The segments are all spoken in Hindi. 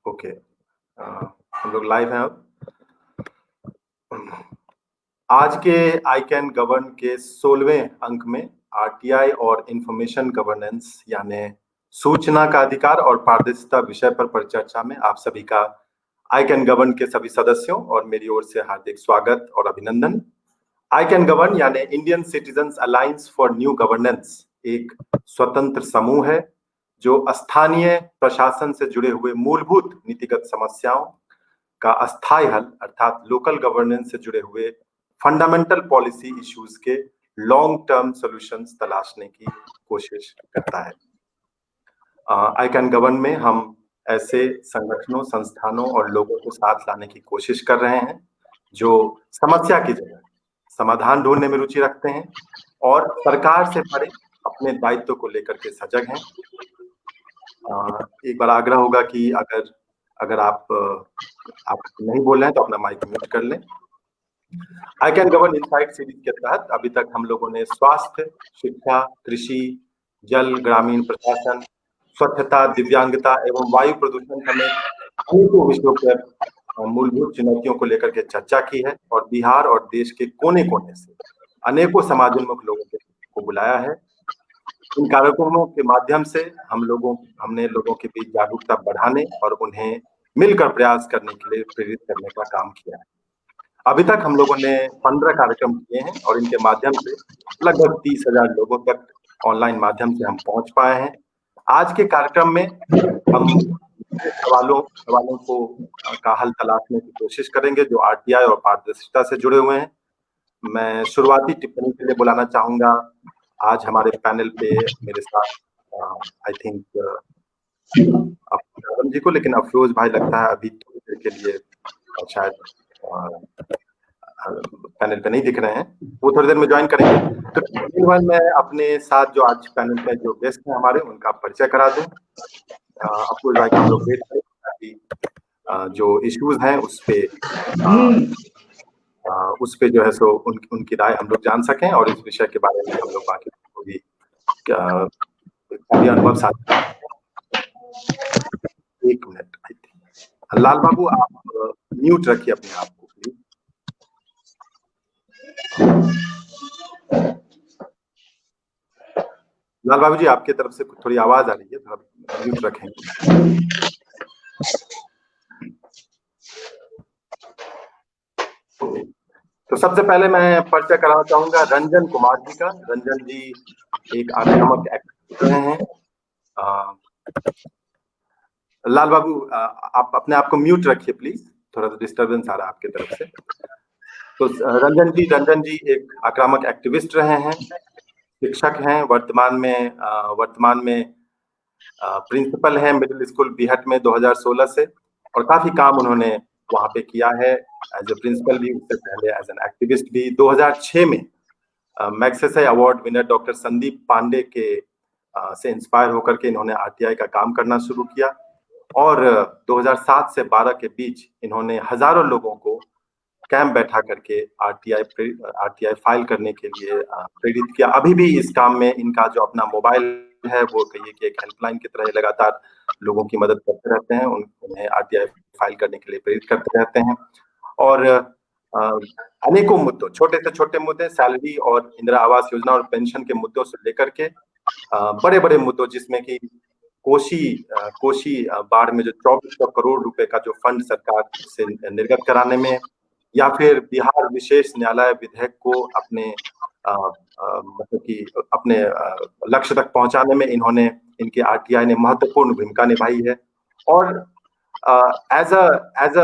ओके, हम लोग लाइव हैं अब। आज के आई कैन गवर्न के 16वें अंक में आरटीआई और इंफॉर्मेशन गवर्नेंस यानी सूचना का अधिकार और पारदर्शिता विषय पर परिचर्चा में आप सभी का आई कैन गवर्न के सभी सदस्यों और मेरी ओर से हार्दिक स्वागत और अभिनंदन। आई कैन गवर्न यानी Indian citizens alliance for new governance एक स्वतंत्र समूह है जो स्थानीय प्रशासन से जुड़े हुए मूलभूत नीतिगत समस्याओं का अस्थायी हल अर्थात लोकल गवर्नेंस से जुड़े हुए फंडामेंटल पॉलिसी इश्यूज के लॉन्ग टर्म सॉल्यूशंस तलाशने की कोशिश करता है। आई कैन गवर्न में हम ऐसे संगठनों, संस्थानों और लोगों को साथ लाने की कोशिश कर रहे हैं जो समस्या की जगह समाधान ढूंढने में रुचि रखते हैं और सरकार से परे अपने दायित्व को लेकर के सजग हैं। एक बार आग्रह होगा कि अगर आप नहीं बोल रहे हैं तो अपना माइक म्यूट कर लें। I can govern insight series के तहत अभी तक हम लोगों ने स्वास्थ्य, शिक्षा, कृषि, जल, ग्रामीण प्रशासन, स्वच्छता, दिव्यांगता एवं वायु प्रदूषण समेत अनेकों विषयों पर मूलभूत चुनौतियों को लेकर के चर्चा की है और बिहार और देश के कोने कोने से अनेकों समाजोन्मुख लोगों को बुलाया है। इन कार्यक्रमों के माध्यम से हमने लोगों के बीच जागरूकता बढ़ाने और उन्हें मिलकर प्रयास करने के लिए प्रेरित करने का काम किया है। अभी तक हम लोगों ने 15 कार्यक्रम किए हैं और इनके माध्यम से लगभग 30,000 लोगों तक ऑनलाइन माध्यम से हम पहुंच पाए हैं। आज के कार्यक्रम में हम सवालों को का हल तलाशने की कोशिश करेंगे जो आरटीआई और पारदर्शिता से जुड़े हुए हैं। मैं शुरुआती टिप्पणी के लिए बुलाना चाहूंगा आज हमारे पैनल पे मेरे साथ आई थिंक राम जी को, लेकिन अफरोज भाई लगता है अभी थोड़ी देर के लिए शायद पैनल पे नहीं दिख रहे हैं, वो थोड़ी देर में ज्वाइन करेंगे। तो मैं अपने साथ जो आज पैनल पे जो गेस्ट हैं हमारे उनका परिचय करा दूं। अफरोज भाई का हम लोग वेट करें ताकि जो इश्यूज हैं उस पे जो है सो उनकी राय हम लोग जान सकें और इस विषय के बारे में हम लोग बाकी को भी अनुभव साझा। एक मिनट, लाल बाबू आप म्यूट रखिए अपने आप को प्लीज। लाल बाबू जी आपके तरफ से थोड़ी आवाज आ रही है, थोड़ा म्यूट रखें। तो सबसे पहले मैं परिचय कराना चाहूंगा रंजन कुमार जी का। रंजन जी एक आक्रामक एक्टिविस्ट रहे हैं। लाल बाबू आप अपने आप को म्यूट रखिए प्लीज, थोड़ा सा डिस्टरबेंस आ रहा है आपके तरफ से। तो रंजन जी एक आक्रामक एक्टिविस्ट रहे हैं, शिक्षक हैं, वर्तमान में प्रिंसिपल हैं मिडिल स्कूल बिहट में 2016 से, और काफी काम उन्होंने वहां पे किया है एज ए प्रिंसिपल भी, उससे पहले एज एन एक्टिविस्ट भी। 2006 में Magsaysay award winner doctor Sandeep Pandey के से इंस्पायर होकर के इन्होंने आरटीआई का काम करना शुरू किया और 2007 से 12 के बीच इन्होंने हजारों लोगों को कैंप बैठा करके आरटीआई फाइल करने के लिए प्रेरित किया। अभी भी इस काम में इनका जो अपना मोबाइल है वो कहिए कि एक हेल्पलाइन की तरह लगातार लोगों की मदद करते रहते हैं, उन्हें आरटीआई फाइल करने के लिए प्रेरित करते रहते हैं। और अनेकों मुद्दों, छोटे से छोटे मुद्दे, सैलरी और इंदिरा आवास योजना और पेंशन के मुद्दों से लेकर के बड़े बड़े मुद्दों जिसमें कि कोशी बाढ़ में जो 2400 करोड़ रुपए का जो फंड सरकार से निर्गत कराने में, या फिर बिहार विशेष न्यायालय विधेयक को अपने मतलब कि अपने लक्ष्य तक पहुंचाने में इनके आरटीआई ने महत्वपूर्ण भूमिका निभाई है। और एज अ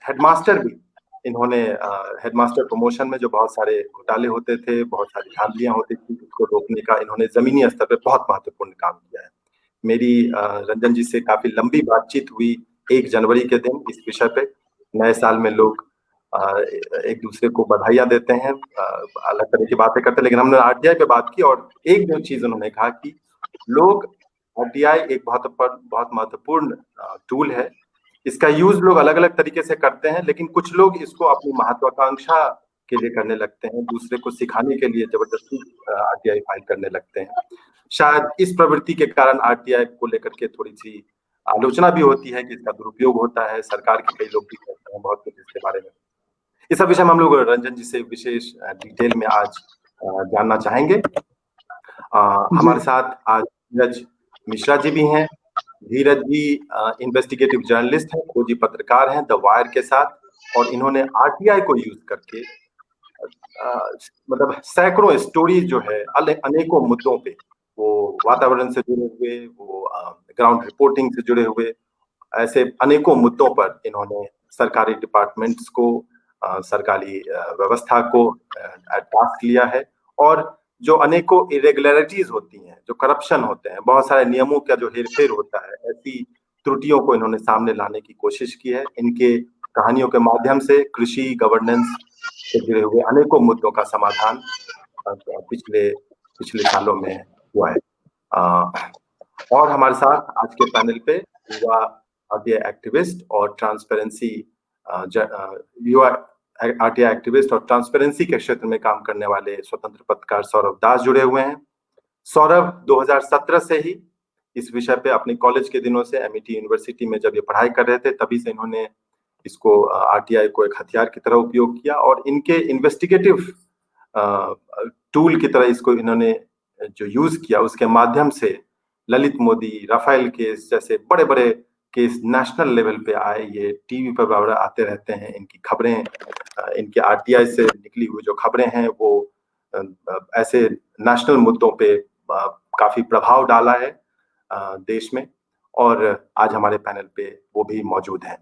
हेडमास्टर भी इन्होंने हेडमास्टर प्रमोशन में जो बहुत सारे घोटाले होते थे, बहुत सारी धांधलियां होती थी, उसको रोकने का इन्होंने जमीनी स्तर पर बहुत महत्वपूर्ण काम किया है। मेरी रंजन जी से काफी लंबी बातचीत हुई 1 जनवरी के दिन इस विषय पे। नए साल में लोग एक दूसरे को बधाइयां देते हैं, अलग तरह की बातें करते हैं, लेकिन हमने आरटीआई पे बात की और एक जो चीज उन्होंने कहा कि लोग आरटीआई एक बहुत महत्वपूर्ण टूल है, इसका यूज लोग अलग अलग तरीके से करते हैं, लेकिन कुछ लोग इसको अपनी महत्वाकांक्षा के लिए करने लगते हैं, दूसरे को सिखाने के लिए जबरदस्ती आरटीआई फाइल करने लगते हैं। शायद इस प्रवृत्ति के कारण आरटीआई को लेकर के थोड़ी सी आलोचना भी होती है कि इसका दुरुपयोग होता है, सरकार के कई लोग भी कहते हैं बहुत कुछ इसके बारे में। इस सब विषय में हम लोग रंजन जी से विशेष डिटेल में आज जानना चाहेंगे। हमारे साथ आज धीरज मिश्रा जी भी हैं। धीरज जी इन्वेस्टिगेटिव जर्नलिस्ट हैं, खोजी पत्रकार हैं द वायर के साथ, और इन्होंने आरटीआई को यूज करके मतलब सैकड़ों स्टोरी जो है अनेकों मुद्दों पे, वो वातावरण से जुड़े हुए, वो ग्राउंड रिपोर्टिंग से जुड़े हुए, ऐसे अनेकों मुद्दों पर इन्होंने सरकारी डिपार्टमेंट्स को, सरकारी व्यवस्था को टास्क लिया है। और जो अनेकों इरेगुलरिटीज होती हैं, जो करप्शन होते हैं, बहुत सारे नियमों का जो हेरफेर होता है, ऐसी त्रुटियों को इन्होंने सामने लाने की कोशिश की है। इनके कहानियों के माध्यम से कृषि गवर्नेंस से जुड़े हुए अनेकों मुद्दों का समाधान पिछले पिछले सालों में हुआ है। और हमारे साथ आज के पैनल पे युवा आरटीआई एक्टिविस्ट और ट्रांसपेरेंसी युवा आरटीआई एक्टिविस्ट और ट्रांसपेरेंसी के क्षेत्र में काम करने वाले स्वतंत्र पत्रकार सौरभ दास जुड़े हुए हैं। सौरभ 2017 से ही इस विषय पे अपने कॉलेज के दिनों से एमआईटी यूनिवर्सिटी में जब ये पढ़ाई कर रहे थे, तभी से इन्होंने इसको आरटीआई को एक हथियार की तरह उपयोग किया, और इनके इन्वेस्टिगेटिव टूल की तरह इसको इन्होंने जो यूज किया, उसके माध्यम से ललित मोदी, राफेल केस जैसे बड़े बड़े केस नेशनल लेवल पे आए। ये टीवी पर बार आते रहते हैं, इनकी खबरें, इनके आरटीआई से निकली हुई जो खबरें हैं वो ऐसे नेशनल मुद्दों पे काफी प्रभाव डाला है देश में। और आज हमारे पैनल पे वो भी मौजूद हैं।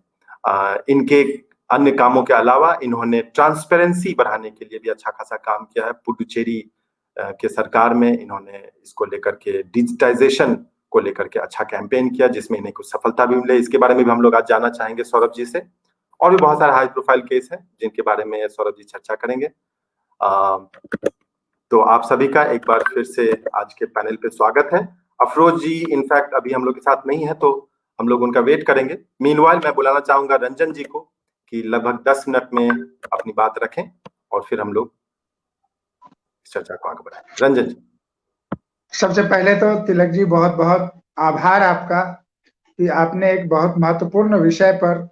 इनके अन्य कामों के अलावा इन्होंने ट्रांसपेरेंसी बढ़ाने के लिए भी अच्छा खासा काम किया है। पुडुचेरी के सरकार में इन्होंने इसको लेकर के डिजिटाइजेशन को लेकर के अच्छा कैंपेन किया, जिसमें इन्हें कुछ सफलता भी मिले। इसके बारे में भी हम लोग आज जानना चाहेंगे सौरभ जी से। और भी बहुत सारे हाई प्रोफाइल केस हैं जिनके बारे में सौरभ जी चर्चा करेंगे। तो आप सभी का एक बार फिर से आज के पैनल पे स्वागत है। अफरोज जी इनफैक्ट अभी हम लोग के साथ नहीं है, तो हम लोग उनका वेट करेंगे। मीनवाइल मैं बुलाना चाहूंगा रंजन जी को कि लगभग 10 मिनट में अपनी बात रखें और फिर हम लोग इस चर्चा को आगे बढ़ाएं। रंजन जी। सबसे पहले तो तिलक जी बहुत बहुत आभार आपका कि आपने एक बहुत महत्वपूर्ण विषय पर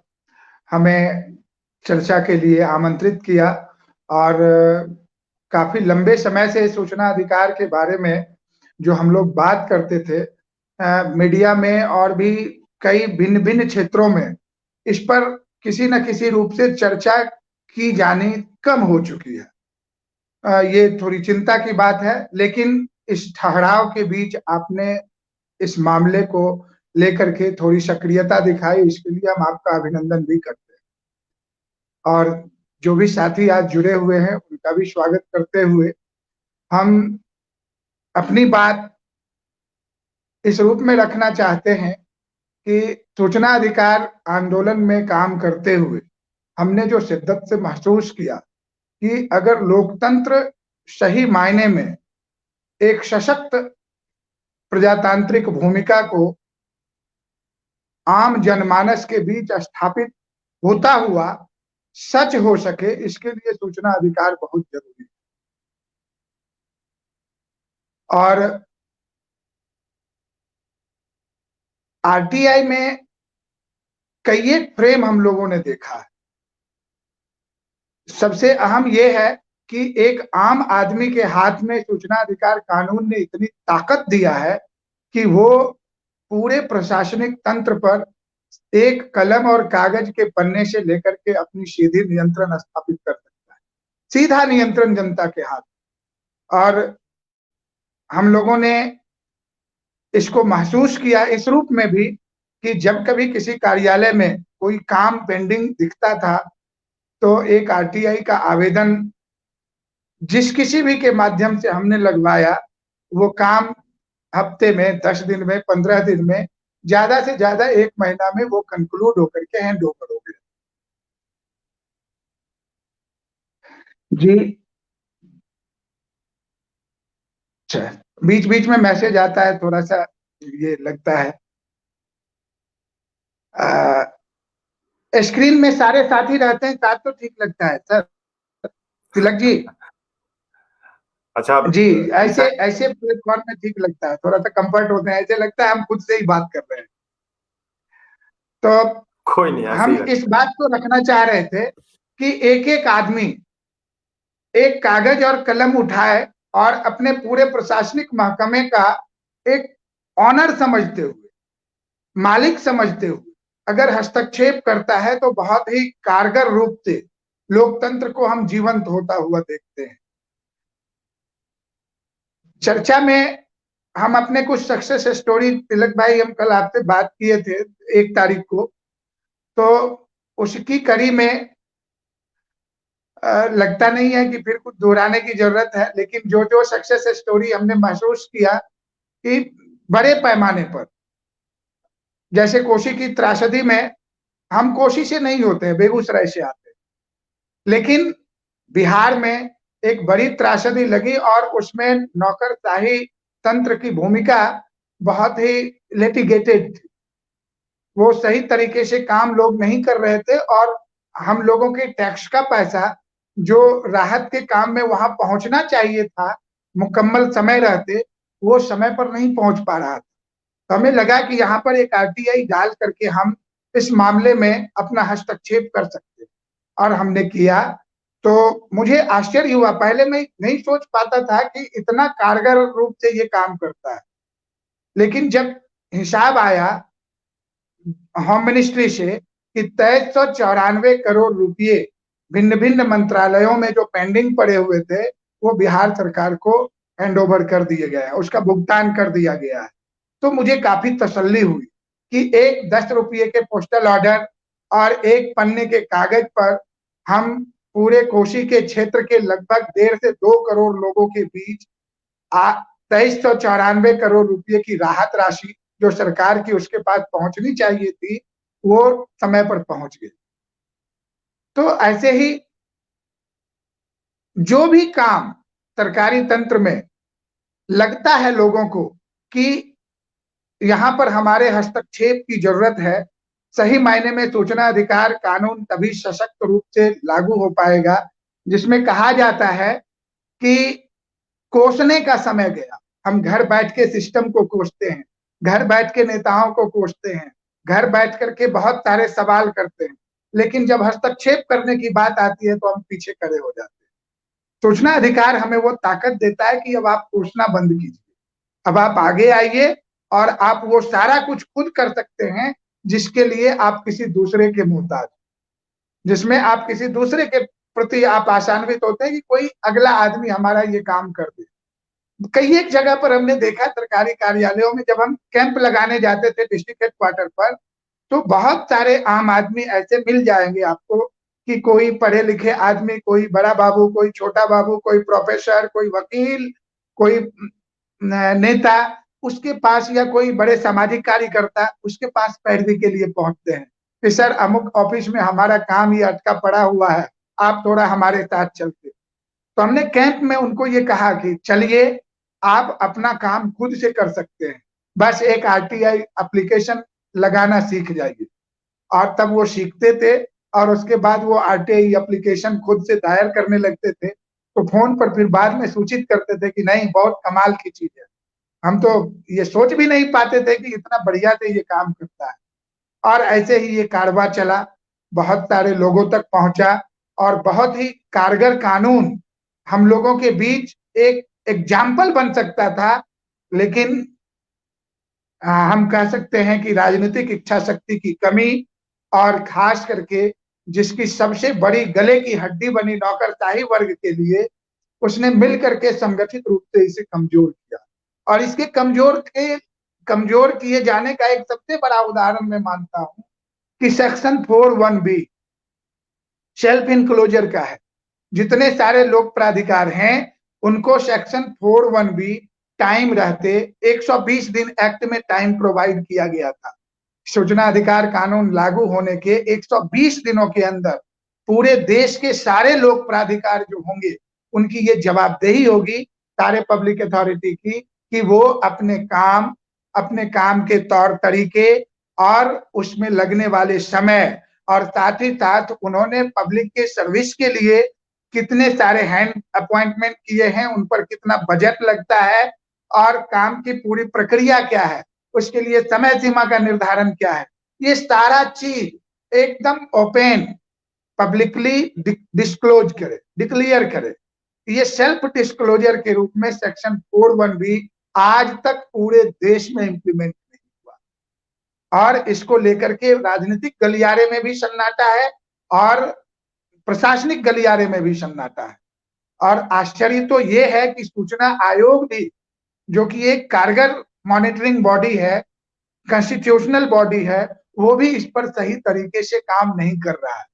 हमें चर्चा के लिए आमंत्रित किया, और काफी लंबे समय से सूचना अधिकार के बारे में जो हम लोग बात करते थे मीडिया में और भी कई भिन्न भिन्न क्षेत्रों में, इस पर किसी न किसी रूप से चर्चा की जानी कम हो चुकी है। ये थोड़ी चिंता की बात है, लेकिन इस ठहराव के बीच आपने इस मामले को लेकर के थोड़ी सक्रियता दिखाई, इसके लिए हम आपका अभिनंदन भी करते हैं। और जो भी साथी आज जुड़े हुए हैं उनका भी स्वागत करते हुए हम अपनी बात इस रूप में रखना चाहते हैं कि सूचना अधिकार आंदोलन में काम करते हुए हमने जो शिद्दत से महसूस किया कि अगर लोकतंत्र सही मायने में एक सशक्त प्रजातांत्रिक भूमिका को आम जनमानस के बीच स्थापित होता हुआ सच हो सके, इसके लिए सूचना अधिकार बहुत जरूरी है। और आरटीआई में कई एक फ्रेम हम लोगों ने देखा है। सबसे अहम यह है कि एक आम आदमी के हाथ में सूचना अधिकार कानून ने इतनी ताकत दिया है कि वो पूरे प्रशासनिक तंत्र पर एक कलम और कागज के पन्ने से लेकर के अपनी सीधी नियंत्रण स्थापित कर सकता है, सीधा नियंत्रण जनता के हाथ। और हम लोगों ने इसको महसूस किया इस रूप में भी कि जब कभी किसी कार्यालय में कोई काम पेंडिंग दिखता था तो एक आरटीआई का आवेदन जिस किसी भी के माध्यम से हमने लगवाया, वो काम हफ्ते में, 10 दिन में, 15 दिन में, ज्यादा से ज्यादा 1 महीना में वो कंक्लूड होकर के हैंड ओवर हो गया। जी अच्छा, बीच बीच में मैसेज आता है, थोड़ा सा ये लगता है। स्क्रीन में सारे साथी रहते हैं साथ तो ठीक लगता है सर। तिलक जी। अच्छा जी, ऐसे प्लेटफॉर्म में ठीक लगता है, थोड़ा सा कंफर्ट होते हैं, ऐसे लगता है हम खुद से ही बात कर रहे हैं। तो कोई नहीं, ऐसे हम ही इस बात को रखना चाह रहे थे कि एक एक आदमी एक कागज और कलम उठाए और अपने पूरे प्रशासनिक महकमे का एक ऑनर समझते हुए, मालिक समझते हुए अगर हस्तक्षेप करता है तो बहुत ही कारगर रूप से लोकतंत्र को हम जीवंत होता हुआ देखते हैं। चर्चा में हम अपने कुछ सक्सेस स्टोरी, तिलक भाई हम कल आपसे बात किए थे 1 तारीख को, तो उसकी कड़ी में लगता नहीं है कि फिर कुछ दोहराने की जरूरत है, लेकिन जो जो सक्सेस स्टोरी हमने महसूस किया कि बड़े पैमाने पर, जैसे कोशी की त्रासदी में हम कोशी से नहीं होते हैं, बेगूसराय से आते हैं, लेकिन बिहार में एक बड़ी त्रासदी लगी और उसमें नौकरशाही तंत्र की भूमिका बहुत ही लिटिगेटेड थी। वो सही तरीके से काम लोग नहीं कर रहे थे और हम लोगों के टैक्स का पैसा जो राहत के काम में वहां पहुंचना चाहिए था मुकम्मल समय रहते, वो समय पर नहीं पहुंच पा रहा था। तो हमें लगा कि यहाँ पर एक आरटीआई डाल करके हम इस मामले में अपना हस्तक्षेप कर सकते, और हमने किया। तो मुझे आश्चर्य हुआ, पहले मैं नहीं सोच पाता था कि इतना कारगर रूप से ये काम करता है, लेकिन जब हिसाब आया होम मिनिस्ट्री से कि 2394 करोड़ रुपए भिन्न भिन्न मंत्रालयों में जो पेंडिंग पड़े हुए थे वो बिहार सरकार को हैंड ओवर कर दिया गया है, उसका भुगतान कर दिया गया है। तो मुझे काफी तसल्ली हुई कि एक 10 रुपये के पोस्टल ऑर्डर और एक पन्ने के कागज पर हम पूरे कोशी के क्षेत्र के लगभग 1.5 से 2 करोड़ लोगों के बीच 2394 करोड़ रुपए की राहत राशि जो सरकार की उसके पास पहुंचनी चाहिए थी वो समय पर पहुंच गई। तो ऐसे ही जो भी काम सरकारी तंत्र में लगता है लोगों को कि यहां पर हमारे हस्तक्षेप की जरूरत है, सही मायने में सूचना अधिकार कानून तभी सशक्त रूप से लागू हो पाएगा जिसमें कहा जाता है कि कोसने का समय गया। हम घर बैठ के सिस्टम को कोसते हैं, घर बैठ के नेताओं को कोसते हैं, घर बैठ करके बहुत सारे सवाल करते हैं, लेकिन जब हस्तक्षेप करने की बात आती है तो हम पीछे खड़े हो जाते हैं। सूचना अधिकार हमें वो ताकत देता है कि अब आप कोसना बंद कीजिए, अब आप आगे आइए और आप वो सारा कुछ खुद कर सकते हैं जिसके लिए आप किसी दूसरे के मोहताज, जिसमें आप किसी दूसरे के प्रति आप आशान्वित होते हैं कि कोई अगला आदमी हमारा ये काम कर दे। कई एक जगह पर हमने देखा सरकारी कार्यालयों में जब हम कैंप लगाने जाते थे डिस्ट्रिक्ट हेडक्वार्टर पर, तो बहुत सारे आम आदमी ऐसे मिल जाएंगे आपको कि कोई पढ़े लिखे आदमी, कोई बड़ा बाबू, कोई छोटा बाबू, कोई प्रोफेसर, कोई वकील, कोई नेता, उसके पास या कोई बड़े सामाजिक कार्यकर्ता उसके पास पैरवी के लिए पहुंचते हैं कि सर अमुक ऑफिस में हमारा काम ये अटका पड़ा हुआ है, आप थोड़ा हमारे साथ चलते। तो हमने कैंप में उनको ये कहा कि चलिए आप अपना काम खुद से कर सकते हैं, बस एक आरटीआई एप्लीकेशन लगाना सीख जाइए। और तब वो सीखते थे और उसके बाद वो आरटीआई एप्लीकेशन खुद से दायर करने लगते थे, तो फोन पर फिर बाद में सूचित करते थे कि नहीं बहुत कमाल की चीज है, हम तो ये सोच भी नहीं पाते थे कि इतना बढ़िया से ये काम करता है। और ऐसे ही ये कारवा चला, बहुत सारे लोगों तक पहुंचा और बहुत ही कारगर कानून हम लोगों के बीच एक एग्जाम्पल बन सकता था। लेकिन हम कह सकते हैं कि राजनीतिक इच्छा शक्ति की कमी और खास करके जिसकी सबसे बड़ी गले की हड्डी बनी नौकरशाही वर्ग के लिए, उसने मिल करके संगठित रूप से इसे कमजोर किया। और इसके कमजोर किए जाने का एक सबसे बड़ा उदाहरण मैं मानता हूं कि सेक्शन 41B सेल्फ इनक्लोजर का है। जितने सारे लोक प्राधिकार हैं उनको सेक्शन 41B टाइम रहते 120 दिन एक्ट में टाइम प्रोवाइड किया गया था। सूचना अधिकार कानून लागू होने के 120 दिनों के अंदर पूरे देश के सारे लोक प्राधिकार जो होंगे उनकी ये जवाबदेही होगी सारे पब्लिक अथॉरिटी की कि वो अपने काम के तौर तरीके और उसमें लगने वाले समय और साथ ही साथ उन्होंने पब्लिक के सर्विस के लिए कितने सारे हैंड अपॉइंटमेंट किए हैं, उन पर कितना बजट लगता है और काम की पूरी प्रक्रिया क्या है, उसके लिए समय सीमा का निर्धारण क्या है, ये सारा चीज एकदम ओपन पब्लिकली डिस्क्लोज करे, डिक्लेयर करे। ये सेल्फ डिस्क्लोजर के रूप में सेक्शन 4(1) भी आज तक पूरे देश में इंप्लीमेंट नहीं हुआ, और इसको लेकर के राजनीतिक गलियारे में भी सन्नाटा है और प्रशासनिक गलियारे में भी सन्नाटा है। और आश्चर्य तो ये है कि सूचना आयोग भी, जो कि एक कारगर मॉनिटरिंग बॉडी है, कॉन्स्टिट्यूशनल बॉडी है, वो भी इस पर सही तरीके से काम नहीं कर रहा है।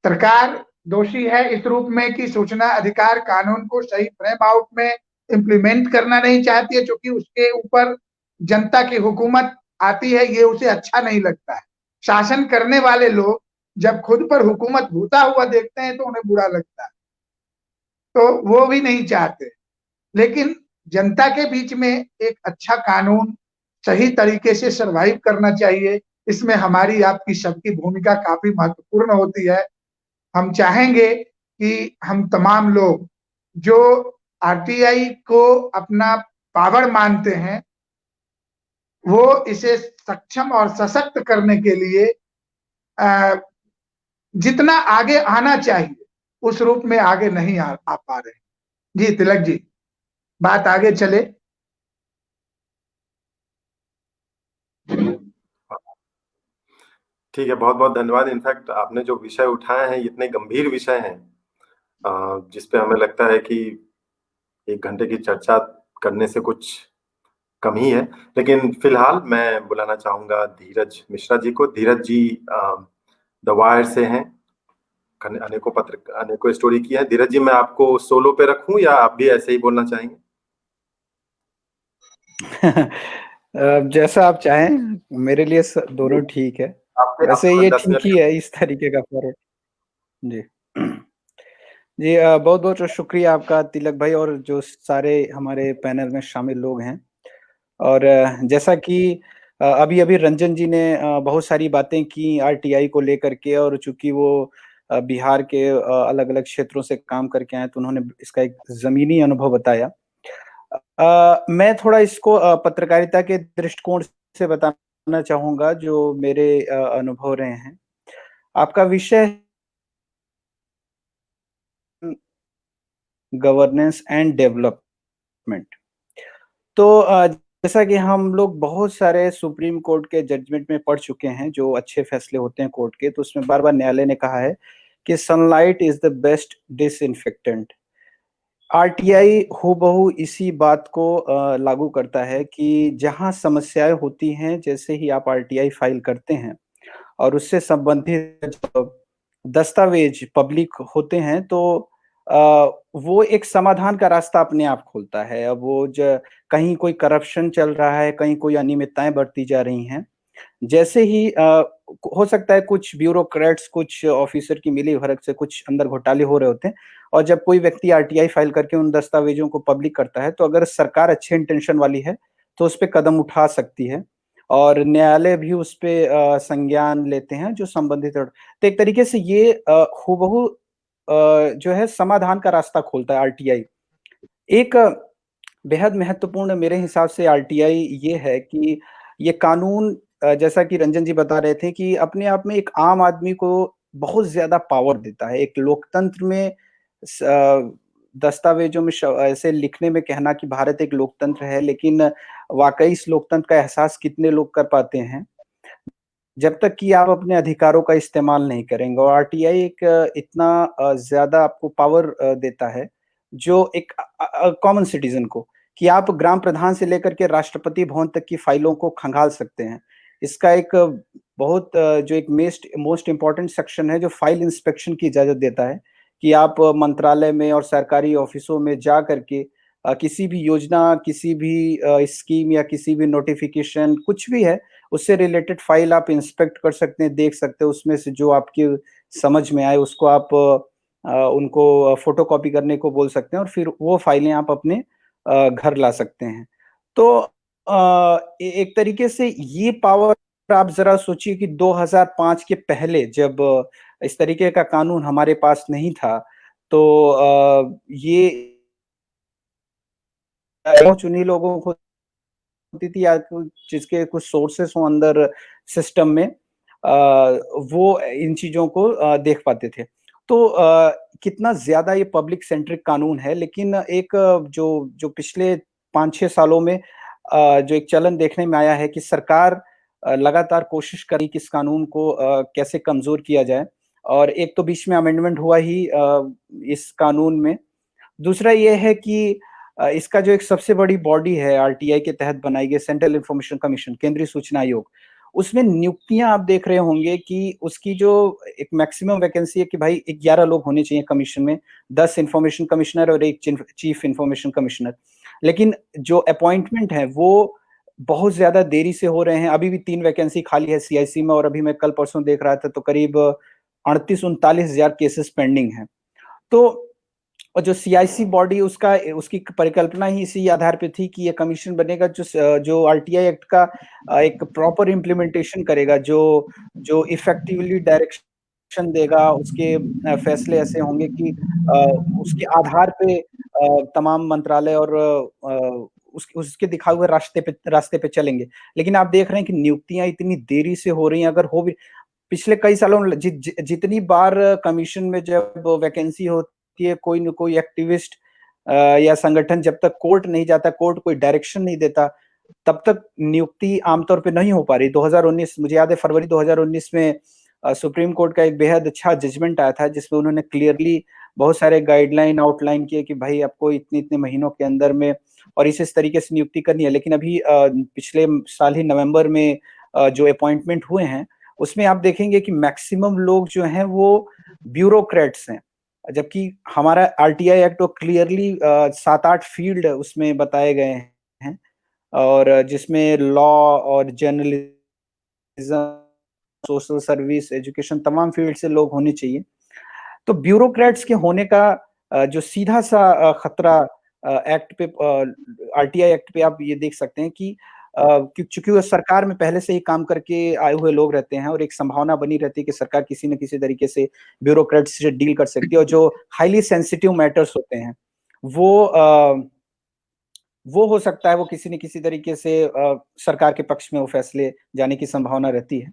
सरकार दोषी है इस रूप में कि सूचना अधिकार कानून को सही फ्रेम आउट में इंप्लीमेंट करना नहीं चाहती है, क्योंकि उसके ऊपर जनता की हुकूमत आती है, ये उसे अच्छा नहीं लगता है। शासन करने वाले लोग जब खुद पर हुकूमत भूता हुआ देखते हैं तो उन्हें बुरा लगता है, तो वो भी नहीं चाहते। लेकिन जनता के बीच में एक अच्छा कानून सही तरीके से सरवाइव करना चाहिए, इसमें हमारी आपकी सबकी भूमिका काफी महत्वपूर्ण होती है। हम चाहेंगे कि हम तमाम लोग जो आरटीआई को अपना पावर मानते हैं, वो इसे सक्षम और सशक्त करने के लिए जितना आगे आना चाहिए उस रूप में आगे नहीं आ पा रहे। जी तिलक जी, बात आगे चले। ठीक है, बहुत बहुत धन्यवाद। इनफैक्ट आपने जो विषय उठाए हैं इतने गंभीर विषय हैं जिसपे हमें लगता है कि 1 घंटे की चर्चा करने से कुछ कम ही है। लेकिन फिलहाल मैं बुलाना चाहूंगा धीरज मिश्रा जी को। धीरज जी द वायर से हैं, अनेकों स्टोरी की है। धीरज जी, मैं आपको सोलो पे रखूं या आप भी ऐसे ही बोलना चाहेंगे? जैसा आप चाहें, मेरे लिए दोनों ठीक है। वैसे ये 10 ठीक मिनट ही है इस तरीके का फॉरवर्ड। जी जी, बहुत बहुत शुक्रिया आपका तिलक भाई और जो सारे हमारे पैनल में शामिल लोग हैं। और जैसा कि अभी अभी रंजन जी ने बहुत सारी बातें की आरटीआई को लेकर के, और चूंकि वो बिहार के अलग अलग क्षेत्रों से काम करके आए तो उन्होंने इसका एक जमीनी अनुभव बताया। मैं थोड़ा इसको पत्रकारिता के दृष्टिकोण से बताना चाहूंगा जो मेरे अनुभव रहे हैं। आपका विषय गवर्नेंस एंड डेवलपमेंट। तो जैसा कि हम लोग बहुत सारे सुप्रीम कोर्ट के जजमेंट में पढ़ चुके हैं, जो अच्छे फैसले होते हैं कोर्ट के, तो उसमें बार बार न्यायालय ने कहा है कि sunlight is the best disinfectant. RTI हूबहू इसी बात को लागू करता है कि जहां समस्याएं होती हैं, जैसे ही आप आरटीआई फाइल करते हैं और उससे संबंधित दस्तावेज पब्लिक होते हैं, तो वो एक समाधान का रास्ता अपने आप खोलता है। अब वो कहीं कोई करप्शन चल रहा है, कहीं कोई अनियमितताएं बढ़ती जा रही हैं, जैसे ही हो सकता है कुछ ब्यूरोक्रेट्स, कुछ ऑफिसर की मिलीभगत से कुछ अंदर घोटाले हो रहे होते हैं, और जब कोई व्यक्ति आरटीआई फाइल करके उन दस्तावेजों को पब्लिक करता है, तो अगर सरकार अच्छे इंटेंशन वाली है तो उस पे कदम उठा सकती है, और न्यायालय भी उस पे संज्ञान लेते हैं जो संबंधित। तो एक तरीके से ये हूबहू जो है समाधान का रास्ता खोलता है आरटीआई। एक बेहद महत्वपूर्ण मेरे हिसाब से आरटीआई ये है कि ये कानून, जैसा कि रंजन जी बता रहे थे, कि अपने आप में एक आम आदमी को बहुत ज्यादा पावर देता है। एक लोकतंत्र में दस्तावेजों में ऐसे लिखने में कहना कि भारत एक लोकतंत्र है, लेकिन वाकई इस लोकतंत्र का एहसास कितने लोग कर पाते हैं जब तक कि आप अपने अधिकारों का इस्तेमाल नहीं करेंगे। और आरटीआई एक इतना ज्यादा आपको पावर देता है, जो एक कॉमन सिटीजन को, कि आप ग्राम प्रधान से लेकर के राष्ट्रपति भवन तक की फाइलों को खंगाल सकते हैं। इसका एक बहुत जो एक मोस्ट इम्पोर्टेंट सेक्शन है, जो फाइल इंस्पेक्शन की इजाजत देता है, कि आप मंत्रालय में और सरकारी ऑफिसों में जा करके किसी भी योजना, किसी भी स्कीम या किसी भी नोटिफिकेशन, कुछ भी है, उससे रिलेटेड फाइल आप इंस्पेक्ट कर सकते हैं, देख सकते हैं। उसमें से जो आपकी समझ में आए उसको आप उनको फोटोकॉपी करने को बोल सकते हैं, और फिर वो फाइलें आप अपने घर ला सकते हैं। तो एक तरीके से ये पावर, आप जरा सोचिए कि 2005 के पहले जब इस तरीके का कानून हमारे पास नहीं था, तो ये चुनी लोगों को होती थी, या जिसके कुछ सोर्सेस हो अंदर सिस्टम में वो इन चीजों को देख पाते थे। तो कितना ज्यादा ये पब्लिक सेंट्रिक कानून है, लेकिन एक जो पिछले 5-6 सालों में जो एक चलन देखने में आया है कि सरकार लगातार कोशिश करी कि इस कानून को कैसे कमजोर किया जाए, और एक तो बीच में अमेंडमेंट हुआ ही इस कानून में। दूसरा ये है कि इसका जो एक सबसे बड़ी बॉडी है आरटीआई के तहत बनाई गई सेंट्रल इंफॉर्मेशन कमीशन, केंद्रीय सूचना आयोग, उसमें नियुक्तियां आप देख रहे होंगे कि उसकी जो एक मैक्सिमम वैकेंसी है कि भाई 11 लोग होने चाहिए कमीशन में, 10 इंफॉर्मेशन कमिश्नर और एक चीफ इंफॉर्मेशन कमिश्नर। लेकिन जो अपॉइंटमेंट है वो बहुत ज्यादा देरी से हो रहे हैं। अभी भी 3 वैकेंसी खाली है सीआईसी में, और अभी मैं कल परसों देख रहा था तो करीब 38-39 हजार केसेस पेंडिंग हैं। तो और जो सीआईसी बॉडी उसकी परिकल्पना ही इसी आधार पे थी कि ये कमीशन बनेगा जो आरटीआई एक्ट का एक प्रॉपर इम्प्लीमेंटेशन करेगा, जो इफेक्टिवली डायरेक्शन देगा, उसके फैसले ऐसे होंगे कि उसके आधार पे तमाम मंत्रालय और उसके दिखाए हुए रास्ते पे चलेंगे। लेकिन आप देख रहे हैं कि नियुक्तियां इतनी देरी से हो रही हैं। अगर हो भी पिछले कई सालों में जितनी बार कमीशन में जब वैकेंसी होती है, कोई न कोई एक्टिविस्ट या संगठन जब तक कोर्ट नहीं जाता, कोर्ट कोई डायरेक्शन नहीं देता, तब तक नियुक्ति आमतौर पे नहीं हो पा रही। 2019 मुझे याद है, फरवरी 2019 में सुप्रीम कोर्ट का एक बेहद अच्छा जजमेंट आया था जिसमें उन्होंने क्लियरली बहुत सारे गाइडलाइन आउटलाइन किए कि भाई आपको इतने इतने महीनों के अंदर में और इस तरीके से नियुक्ति करनी है। लेकिन अभी पिछले साल ही नवंबर में जो अपॉइंटमेंट हुए हैं उसमें आप देखेंगे कि मैक्सिमम लोग जो हैं वो ब्यूरोक्रेट्स हैं, जबकि हमारा आरटीआई एक्ट तो क्लियरली 7-8 फील्ड उसमें बताए गए हैं, और जिसमें लॉ और जर्नलिज्म, सोशल सर्विस, एजुकेशन, तमाम फील्ड से लोग होने चाहिए। तो ब्यूरोक्रेट्स के होने का जो सीधा सा खतरा एक्ट पे, आरटीआई एक्ट पे आप ये देख सकते हैं कि चूंकि वो सरकार में पहले से ही काम करके आए हुए लोग रहते हैं और एक संभावना बनी रहती है कि सरकार किसी न किसी तरीके से ब्यूरोक्रेट्स से डील कर सकती है, और जो हाईली सेंसिटिव मैटर्स होते हैं वो हो सकता है वो किसी न किसी तरीके से सरकार के पक्ष में वो फैसले जाने की संभावना रहती है।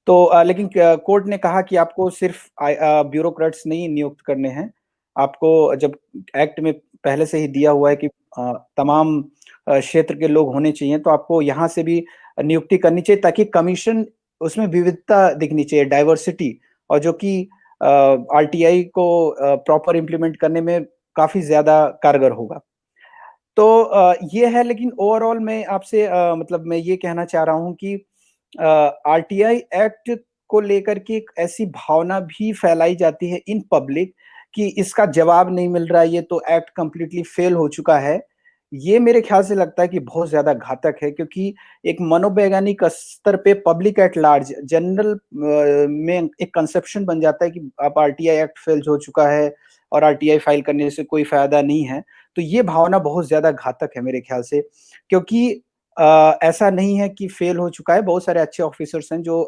तो लेकिन कोर्ट ने कहा कि आपको सिर्फ ब्यूरोक्रेट्स नहीं नियुक्त करने हैं, आपको जब एक्ट में पहले से ही दिया हुआ है कि तमाम क्षेत्र के लोग होने चाहिए, तो आपको यहाँ से भी नियुक्ति करनी चाहिए ताकि कमीशन उसमें विविधता दिखनी चाहिए, डाइवर्सिटी, और जो कि आरटीआई को प्रॉपर इम्प्लीमेंट करने में काफी ज्यादा कारगर होगा। तो ये है। लेकिन ओवरऑल मैं आपसे मतलब मैं ये कहना चाह रहा हूँ कि आरटीआई एक्ट को लेकर के एक ऐसी भावना भी फैलाई जाती है इन पब्लिक कि इसका जवाब नहीं मिल रहा है, ये तो एक्ट कंप्लीटली फेल हो चुका है। ये मेरे ख्याल से लगता है कि बहुत ज्यादा घातक है, क्योंकि एक मनोवैज्ञानिक स्तर पे पब्लिक एट लार्ज जनरल में एक कंसेप्शन बन जाता है कि अब आरटीआई एक्ट फेल हो चुका है और आरटीआई फाइल करने से कोई फायदा नहीं है। तो ये भावना बहुत ज्यादा घातक है मेरे ख्याल से, क्योंकि ऐसा नहीं है कि फेल हो चुका है। बहुत सारे अच्छे ऑफिसर्स हैं जो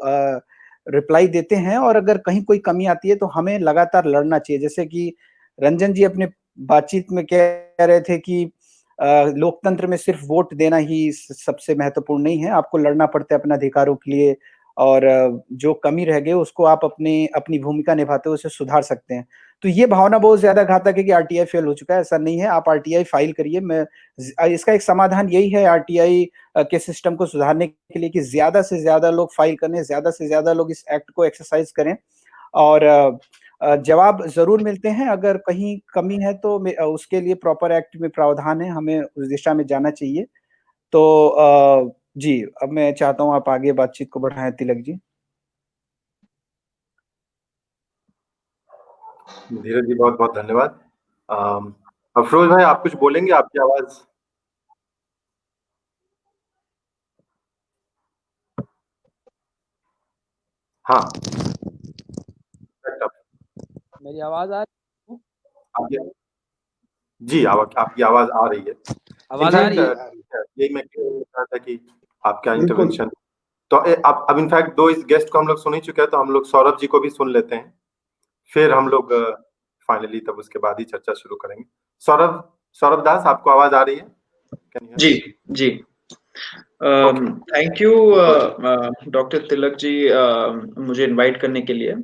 रिप्लाई देते हैं, और अगर कहीं कोई कमी आती है तो हमें लगातार लड़ना चाहिए। जैसे कि रंजन जी अपने बातचीत में कह रहे थे कि लोकतंत्र में सिर्फ वोट देना ही सबसे महत्वपूर्ण नहीं है, आपको लड़ना पड़ता है अपने अधिकारों के लिए, और जो कमी रह गई उसको आप अपनी भूमिका निभाते हुए उसे सुधार सकते हैं। तो ये भावना बहुत ज्यादा घातक है कि आरटीआई फेल हो चुका है, ऐसा नहीं है। आप आरटीआई फाइल करिए। मैं इसका एक समाधान यही है आरटीआई के सिस्टम को सुधारने के लिए कि ज्यादा से ज्यादा लोग फाइल करें, ज्यादा से ज्यादा लोग इस एक्ट को एक्सरसाइज करें, और जवाब जरूर मिलते हैं। अगर कहीं कमी है तो उसके लिए प्रॉपर एक्ट में प्रावधान है, हमें उस दिशा में जाना चाहिए। तो जी, अब मैं चाहता हूँ आप आगे बातचीत को बढ़ाएं तिलक जी। धीरज जी बहुत बहुत धन्यवाद। अफरोज भाई आप कुछ बोलेंगे? आपकी आवाज। हाँ, मेरी आवाज आ रही है? जी आपकी आवाज आ रही है। आवाज आ रही है? यही मैं कह रहा था कि आपका इंटरवेंशन। तो अब इनफैक्ट 2 इस गेस्ट को हम लोग सुन ही चुके हैं, तो हम लोग सौरभ जी को भी सुन लेते हैं, फिर हम लोग फाइनली तब उसके बाद ही चर्चा शुरू करेंगे। सौरभ दास, आपको आवाज आ रही है? जी। Thank you doctor Tilak ji मुझे इनवाइट करने के लिए।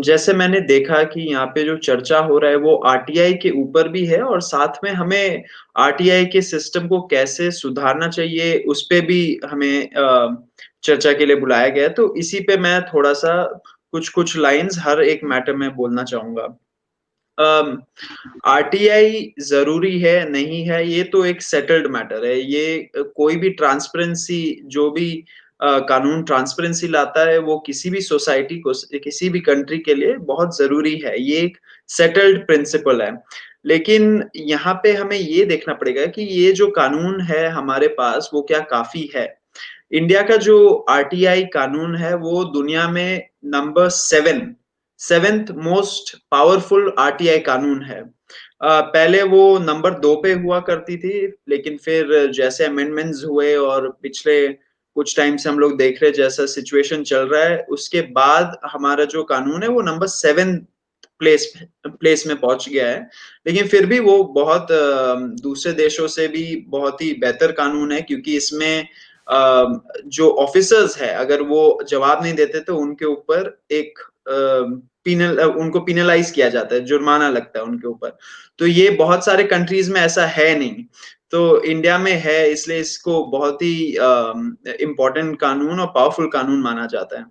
जैसे मैंने देखा कि यहाँ पे जो चर्चा हो रहा है वो आरटीआई के ऊपर भी है और साथ में हमें आरटीआई के सिस्टम को कैसे सुधारना चाहिए उस पे भी हमें चर्चा के लिए बुलाया गया है। तो इसी पे मैं थोड़ा-सा कुछ-कुछ लाइन्स हर एक मैटर में बोलना चाहूँगा। आरटीआई ज़रूरी है, नहीं है, ये तो एक सेटल्ड मैटर है। ये कोई भी ट्रांसपेरेंसी जो भी कानून ट्रांसपेरेंसी लाता है, वो किसी भी सोसाइटी को किसी भी कंट्री के लिए बहुत ज़रूरी है। ये एक सेटल्ड प्रिंसिपल है। लेकिन यहाँ पे हमें ये देखना पड़ेगा कि ये जो कानून है हमारे पास, वो क्या काफ़ी है? इंडिया का जो आरटीआई कानून है, वो दुनिया में number 7th most powerful RTI कानून है। पहले वो नंबर 2 पे हुआ करती थी, लेकिन फिर जैसे अमेंडमेंट्स हुए और पिछले कुछ टाइम से हम लोग देख रहे हैं जैसा सिचुएशन चल रहा है, उसके बाद हमारा जो कानून है वो नंबर 7 प्लेस में पहुंच गया है। लेकिन फिर भी वो बहुत दूसरे देशों से भी बहुत ही बेहतर कानून है क्योंकि इसमें जो ऑफिसर्स है अगर वो जवाब नहीं देते तो उनके ऊपर एक उनको पिनलाइज किया जाता है, जुर्माना लगता है उनके ऊपर। तो ये बहुत सारे कंट्रीज में ऐसा है नहीं। तो इंडिया में है इसलिए इसको बहुत ही इम्पोर्टेंट कानून और पावरफुल कानून माना जाता है।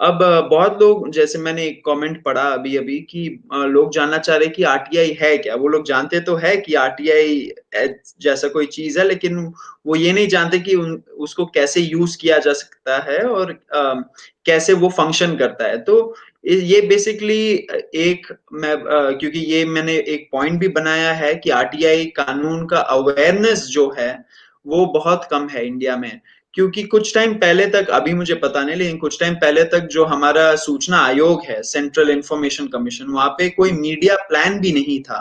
अब बहुत लोग जैसे मैंने एक कमेंट पढ़ा अभी-अभी कि लोग जानना चाह रहे हैं कि आरटीआई है क्या? वो लोग जानते तो है कि आरटीआई जैसा कोई चीज़ है लेकिन वो ये नहीं जानते कि उसको कैसे यूज़ किया जा सकता है और कैसे वो फंक्शन करता है। तो ये बेसिकली क्योंकि ये मैंने एक पॉइंट भी बनाया है कि आरटीआई कानून का अवेयरनेस जो है, वो बहुत कम है इंडिया में। क्योंकि कुछ टाइम पहले तक अभी मुझे पता नहीं लेकिन कुछ टाइम पहले तक जो हमारा सूचना आयोग है सेंट्रल इंफॉर्मेशन कमीशन वहां पे कोई मीडिया प्लान भी नहीं था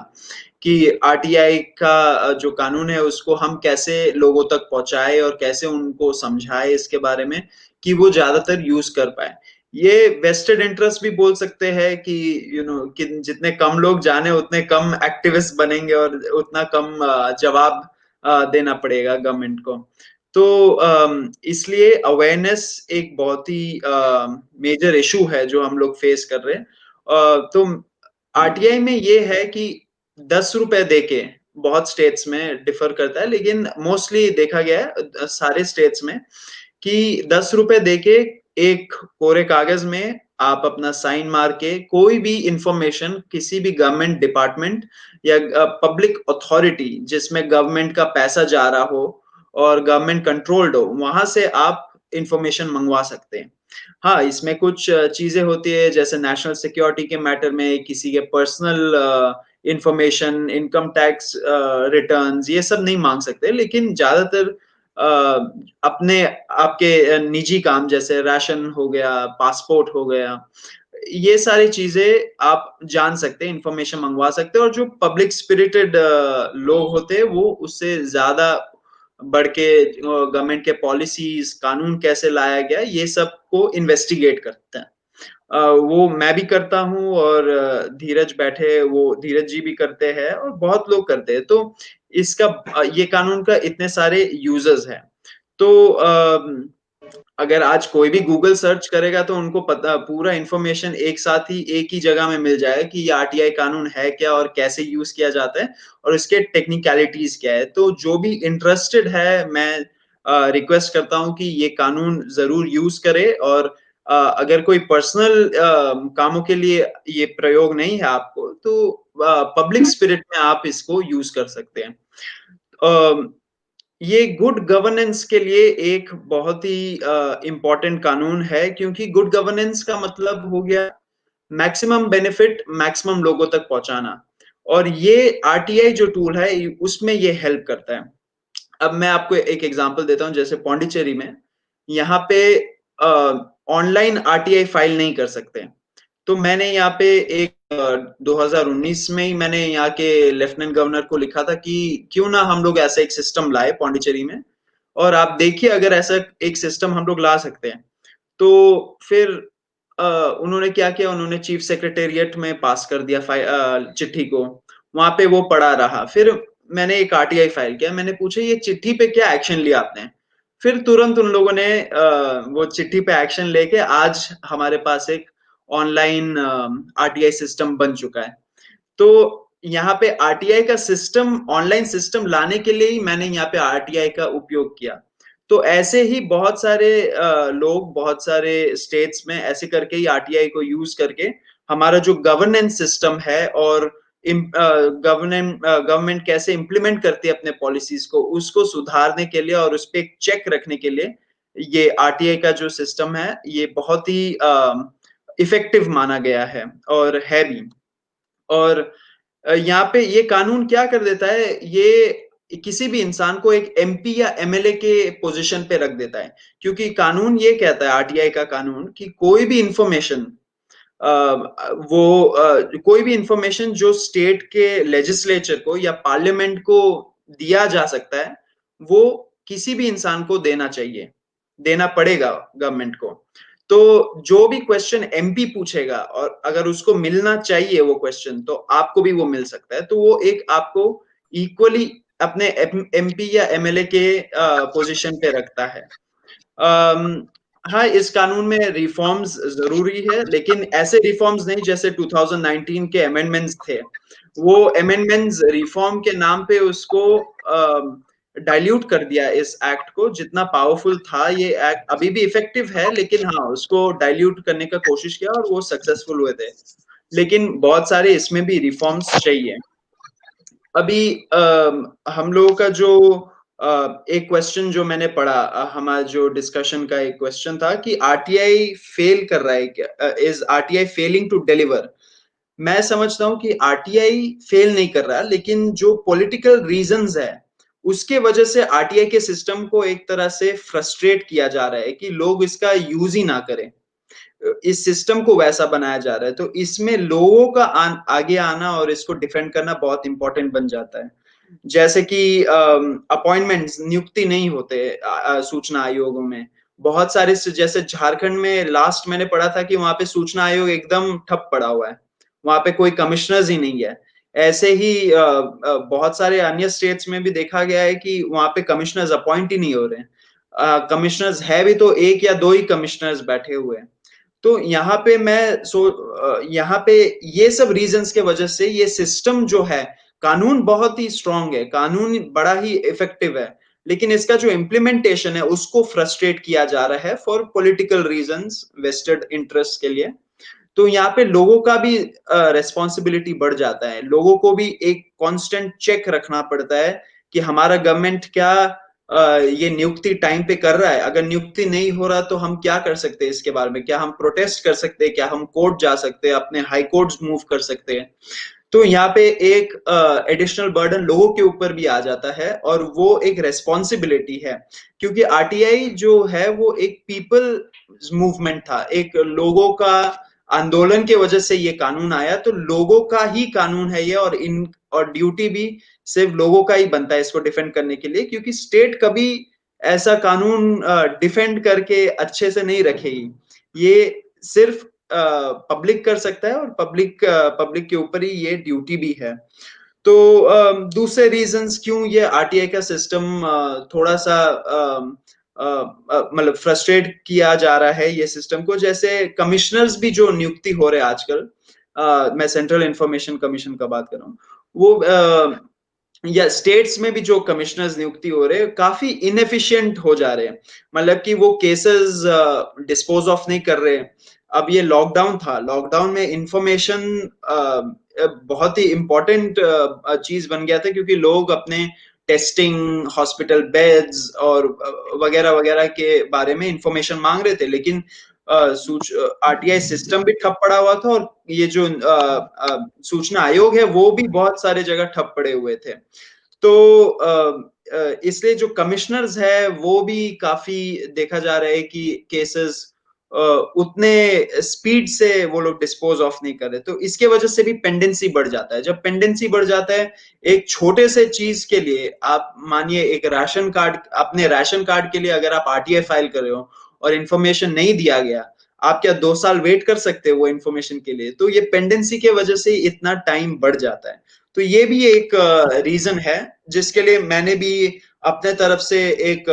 कि आरटीआई का जो कानून है उसको हम कैसे लोगों तक पहुंचाए और कैसे उनको समझाए इसके बारे में कि वो ज्यादातर यूज कर पाए। ये वेस्टेड इंटरेस्ट भी बोल सकते हैं कि कि जितने कम लोग जाने उतने कम एक्टिविस्ट बनेंगे और उतना कम जवाब देना पड़ेगा गवर्नमेंट को। तो इसलिए अवेयरनेस एक बहुत ही मेजर इशू है जो हम लोग फेस कर रहे हैं। तो आरटीआई में ये है कि 10 रुपए देके बहुत स्टेट्स में डिफर करता है लेकिन मोस्टली देखा गया है सारे स्टेट्स में कि 10 रुपए देके एक कोरे कागज में आप अपना साइन मार के कोई भी इंफॉर्मेशन किसी भी गवर्नमेंट डिपार्टमेंट या पब्लिक अथॉरिटी जिसमें गवर्नमेंट का पैसा जा रहा हो और गवर्नमेंट कंट्रोल्ड हो वहां से आप इंफॉर्मेशन मंगवा सकते हैं। हाँ, इसमें कुछ चीजें होती है जैसे नेशनल सिक्योरिटी के मैटर में किसी के personal information, income tax returns ये सब नहीं मांग सकते लेकिन ज्यादातर अपने आपके निजी काम जैसे राशन हो गया, पासपोर्ट हो गया, ये सारी चीजें आप जान सकते हैं, इंफॉर्मेशन मंगवा सकते हैं और जो पब्लिक स्पिरिटेड लोग होते हैं वो उससे ज्यादा बढ़ के गवर्नमेंट के पॉलिसीज कानून कैसे लाया गया ये सब को इन्वेस्टिगेट करते हैं। वो मैं भी करता हूँ और धीरज जी भी करते हैं और बहुत लोग करते हैं। तो इसका ये कानून का इतने सारे यूजर्स हैं। तो अगर आज कोई भी गूगल सर्च करेगा तो उनको पता पूरा इंफॉर्मेशन एक साथ ही एक ही जगह में मिल जाएगा कि ये आरटीआई कानून है क्या और कैसे यूज किया जाता है और इसके टेक्निकलिटीज क्या है। तो जो भी इंटरेस्टेड है मैं रिक्वेस्ट करता हूं कि ये कानून जरूर यूज करे और अगर कोई पर्सनल कामों के लिए ये प्रयोग नहीं है आपको तो पब्लिक स्पिरिट में आप इसको यूज कर सकते हैं। ये गुड गवर्नेंस के लिए एक बहुत ही इम्पोर्टेंट कानून है क्योंकि गुड गवर्नेंस का मतलब हो गया मैक्सिमम बेनिफिट मैक्सिमम लोगों तक पहुंचाना और ये आरटीआई जो टूल है उसमें ये हेल्प करता है। अब मैं आपको एक एग्जांपल देता हूं जैसे पौंडीचेरी में यहाँ पे ऑनलाइन आरटीआई फाइल नहीं कर सकते। तो मैंने यहाँ पे एक 2019 में ही मैंने यहाँ के लेफ्टिनेंट गवर्नर को लिखा था कि क्यों ना हम लोग ऐसा एक सिस्टम लाए पौंडीचेरी में और आप देखिए अगर ऐसा एक सिस्टम हम लोग ला सकते हैं। तो फिर उन्होंने क्या किया, उन्होंने चीफ सेक्रेटेरिएट में पास कर दिया चिट्ठी को, वहां पे वो पड़ा रहा। फिर मैंने एक आरटीआई फाइल किया, मैंने पूछा ये चिट्ठी पे क्या एक्शन लिया आपने? फिर तुरंत उन लोगों ने वो चिट्ठी पे एक्शन लेके आज हमारे पास एक ऑनलाइन आरटीआई सिस्टम बन चुका है। तो यहाँ पे आरटीआई का सिस्टम, ऑनलाइन सिस्टम लाने के लिए ही मैंने यहाँ पे आरटीआई का उपयोग किया। तो ऐसे ही बहुत सारे लोग, बहुत सारे स्टेट्स में ऐसे करके ही आरटीआई को यूज करके हमारा जो गवर्नेंस सिस्टम है और गवर्नमेंट कैसे इम्प्लीमेंट करती है अपने पॉलिसीज को, उसको सुधारने के लिए और उस पर एक चेक रखने के लिए ये आरटीआई का जो सिस्टम है ये बहुत ही इफेक्टिव माना गया है और है भी। और यहाँ पे ये कानून क्या कर देता है, ये किसी भी इंसान को एक एमपी या एमएलए के पोजीशन पे रख देता है, क्योंकि कानून ये कहता है, आरटीआई का कानून, कि कोई भी इंफॉर्मेशन कोई भी इंफॉर्मेशन जो स्टेट के लेजिस्लेचर को या पार्लियामेंट को दिया जा सकता है, वो किसी भी इंसान को देना चाहिए, देना पड़ेगा गवर्नमेंट को। तो जो भी क्वेश्चन एमपी पूछेगा और अगर उसको मिलना चाहिए वो क्वेश्चन, तो आपको भी वो मिल सकता है। तो वो एक आपको इक्वली अपने एमपी या एमएलए के पोजीशन पे रखता है। हाँ, इस कानून में रिफॉर्म्स जरूरी है, लेकिन ऐसे रिफॉर्म्स नहीं जैसे 2019 के अमेंडमेंट्स थे। वो अमेंडमेंट्स रिफॉर्म के नाम पे उसको डाइल्यूट कर दिया इस एक्ट को। जितना पावरफुल था ये एक्ट, अभी भी इफेक्टिव है, लेकिन हाँ, उसको डाइल्यूट करने का कोशिश किया और वो सक्सेसफुल हुए थे। लेकिन बहुत सारे इसमें भी रिफॉर्म्स चाहिए। अभी हम लोगों का जो एक क्वेश्चन जो मैंने पढ़ा, हमारा जो डिस्कशन का एक क्वेश्चन था कि आरटीआई फेल कर रहा है क्या, is RTI failing to deliver? मैं समझता हूं कि आरटीआई फेल नहीं कर रहा, लेकिन जो पॉलिटिकल रीजंस है उसके वजह से आरटीआई के सिस्टम को एक तरह से फ्रस्ट्रेट किया जा रहा है कि लोग इसका यूज ही ना करें। इस सिस्टम को वैसा बनाया जा रहा है, तो इसमें लोगों का आगे आना और इसको डिफेंड करना बहुत इंपॉर्टेंट बन जाता है। जैसे कि अपॉइंटमेंट्स, नियुक्ति नहीं होते सूचना आयोगों में। बहुत सारे, जैसे झारखंड में लास्ट मैंने पढ़ा था कि वहां पे सूचना आयोग एकदम ठप पड़ा हुआ है, वहां पे कोई कमिश्नर्स ही नहीं है। ऐसे ही बहुत सारे अन्य स्टेट्स में भी देखा गया है कि वहां पे कमिश्नर्स अपॉइंट ही नहीं हो रहे हैं। कमिश्नर्स है भी तो एक या दो ही कमिश्नर्स बैठे हुए हैं। तो यहाँ पे यहाँ पे ये सब रीजंस के वजह से ये सिस्टम जो है, कानून बहुत ही स्ट्रांग है, कानून बड़ा ही इफेक्टिव है, लेकिन इसका जो इम्प्लीमेंटेशन है उसको फ्रस्ट्रेट किया जा रहा है for political reasons, vested interest के लिए। तो यहाँ पे लोगों का भी रेस्पॉन्सिबिलिटी बढ़ जाता है, लोगों को भी एक कांस्टेंट चेक रखना पड़ता है कि हमारा गवर्नमेंट क्या ये नियुक्ति टाइम पे कर रहा है। अगर नियुक्ति नहीं हो रहा तो हम क्या कर सकते हैं इसके बारे में? क्या हम प्रोटेस्ट कर सकते हैं? क्या हम कोर्ट जा सकते हैं? अपने हाई कोर्ट्स मूव कर सकते हैं? तो यहाँ पे एक एडिशनल बर्डन लोगों के ऊपर भी आ जाता है और वो एक रेस्पॉन्सिबिलिटी है, क्योंकि आरटीआई जो है वो एक पीपल मूवमेंट था, एक लोगों का आंदोलन के वजह से ये कानून आया। तो लोगों का ही कानून है ये, और ड्यूटी भी सिर्फ लोगों का ही बनता है इसको डिफेंड करने के लिए, क्योंकि स्टेट कभी ऐसा कानून डिफेंड करके अच्छे से नहीं रखेगी। ये सिर्फ पब्लिक कर सकता है और पब्लिक के ऊपर ही ये ड्यूटी भी है। तो दूसरे रीजंस क्यों ये आरटीआई का सिस्टम थोड़ा सा मतलब फ्रस्ट्रेट किया जा रहा है ये सिस्टम को, जैसे कमिश्नर्स भी जो नियुक्ति हो रहे हैं आजकल, मैं सेंट्रल इंफॉर्मेशन कमीशन का बात कर रहा हूँ, वो या स्टेट्स में भी जो कमिश्नर्स नियुक्ति हो रहे हैं काफी इनएफिशिएंट हो जा रहे हैं, मतलब कि वो केसेस डिस्पोज ऑफ नहीं कर रहे। अब ये लॉकडाउन था, लॉकडाउन में इंफॉर्मेशन बहुत ही इंपॉर्टेंट चीज बन गया था, क्योंकि लोग अपने टेस्टिंग, हॉस्पिटल बेड्स और वगैरह वगैरह के बारे में इंफॉर्मेशन मांग रहे थे, लेकिन आरटीआई सिस्टम भी ठप पड़ा हुआ था और ये जो सूचना आयोग है वो भी बहुत सारे जगह ठप पड़े हुए थे। तो इसलिए जो कमिश्नर्स है वो भी काफी देखा जा रहा है कि केसेस उतने स्पीड से वो लोग डिस्पोज ऑफ नहीं कर रहे। तो इसके वजह से भी पेंडेंसी बढ़ जाता है। जब पेंडेंसी बढ़ जाता है एक छोटे से चीज के लिए, आप मानिए एक राशन कार्ड, अपने राशन कार्ड के लिए अगर आप आरटीआई फाइल कर रहे हो और इन्फॉर्मेशन नहीं दिया गया, आप क्या 2 साल वेट कर सकते हो वो इन्फॉर्मेशन के लिए? तो ये पेंडेंसी के वजह से इतना टाइम बढ़ जाता है। तो ये भी एक रीजन है जिसके लिए मैंने भी अपने तरफ से एक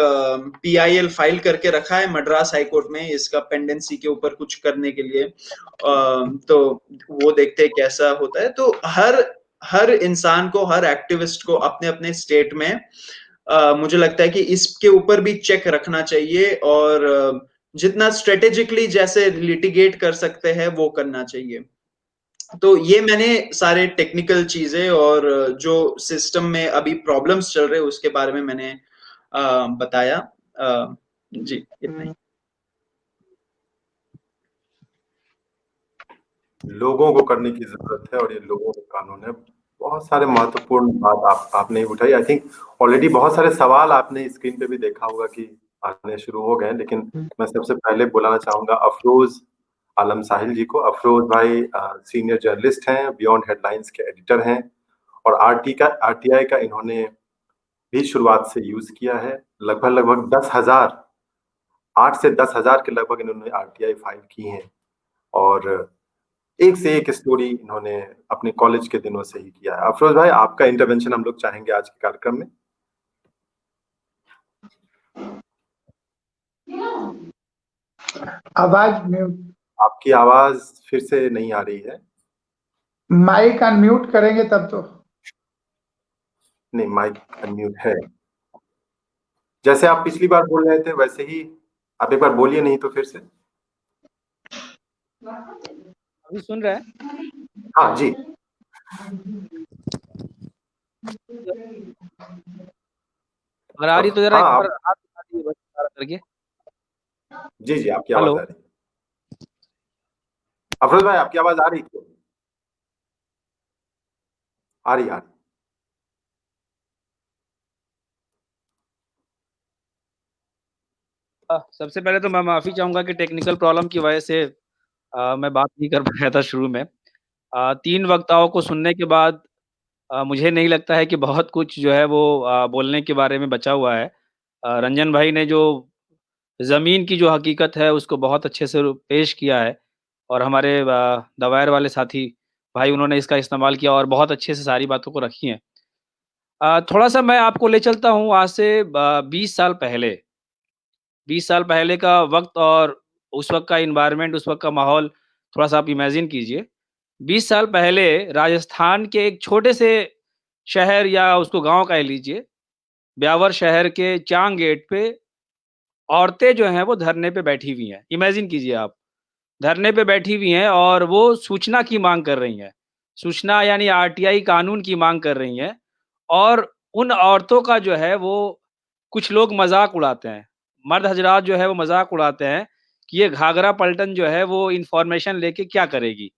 PIL फाइल करके रखा है मद्रास हाई कोर्ट में इसका पेंडेंसी के ऊपर कुछ करने के लिए। तो वो देखते हैं कैसा होता है। तो हर इंसान को, हर एक्टिविस्ट को अपने अपने स्टेट में मुझे लगता है कि इसके ऊपर भी चेक रखना चाहिए और जितना स्ट्रेटेजिकली जैसे लिटिगेट कर सकते हैं वो करना चाहिए। तो ये मैंने सारे टेक्निकल चीजें और जो सिस्टम में अभी प्रॉब्लम्स चल रहे हैं उसके बारे में मैंने बताया। जी इतना ही। लोगों को करने की जरूरत है और ये लोगों का कानून है। बहुत सारे महत्वपूर्ण बात आपने उठाई। आई थिंक ऑलरेडी बहुत सारे सवाल आपने स्क्रीन पे भी देखा होगा कि आने शुरू हो गए, लेकिन मैं सबसे पहले बुलाना चाहूंगा अफरोज आलम साहिल जी को। अफरोज भाई सीनियर जर्नलिस्ट हैं, बियॉन्ड हेडलाइंस के एडिटर हैं और RTI का इन्होंने भी शुरुआत से यूज किया है। लगभग 10,000, 8 से 10,000 के लगभग इन्होंने RTI फाइल की हैं और एक से एक स्टोरी इन्होंने अपने कॉलेज के दिनों से ही किया है। अफरोज भाई, आपका इंटरवेंशन हम लोग चाहेंगे आज के कार्यक्रम में। आवाज म्यूट, आपकी आवाज फिर से नहीं आ रही है। माइक अनम्यूट करेंगे तब तो। नहीं, माइक अनम्यूट है। जैसे आप पिछली बार बोल रहे थे वैसे ही आप एक बार बोलिए, नहीं तो फिर से। अभी सुन रहे हैं? हाँ जी। अगर आ रही तो जरा एक हाँ, बार हाथ दिखा दीजिए बस इशारा करके। जी जी, आपकी आवाज हेलो। आ रही है। अफरोज भाई, आपकी आवाज आ रही है? आ रही है। सबसे पहले तो मैं माफी चाहूंगा कि टेक्निकल प्रॉब्लम की वजह से मैं बात नहीं कर पाया था शुरू में। 3 वक्ताओं को सुनने के बाद मुझे नहीं लगता है कि बहुत कुछ जो है वो बोलने के बारे में बचा हुआ है। रंजन भाई ने जो ज़मीन की जो हकीकत है उसको बहुत अच्छे से पेश किया है और हमारे दवायर वाले साथी भाई उन्होंने इसका इस्तेमाल किया और बहुत अच्छे से सारी बातों को रखी हैं। थोड़ा-सा मैं आपको ले चलता हूँ आज से 20 साल पहले। 20 साल पहले का वक़्त और उस वक़्त का एनवायरनमेंट, उस वक़्त का माहौल थोड़ा-सा आप इमेजिन कीजिए। 20 साल पहले राजस्थान के एक छोटे से शहर या उसको गाँव कह लीजिए, ब्यावर शहर के चांग गेट पे औरतें जो हैं वो धरने पे बैठी हुई हैं। इमेजिन कीजिए आप, धरने पे बैठी हुई हैं और वो सूचना की माँग कर रही हैं। सूचना यानी RTI कानून की माँग कर रही हैं और उन औरतों का जो है वो कुछ लोग मज़ाक उड़ाते हैं। मर्द हज़रात जो है वो मज़ाक उड़ाते हैं कि ये घाघरा पलटन जो है वो इन्फॉर्मेशन लेके क्या करेगी?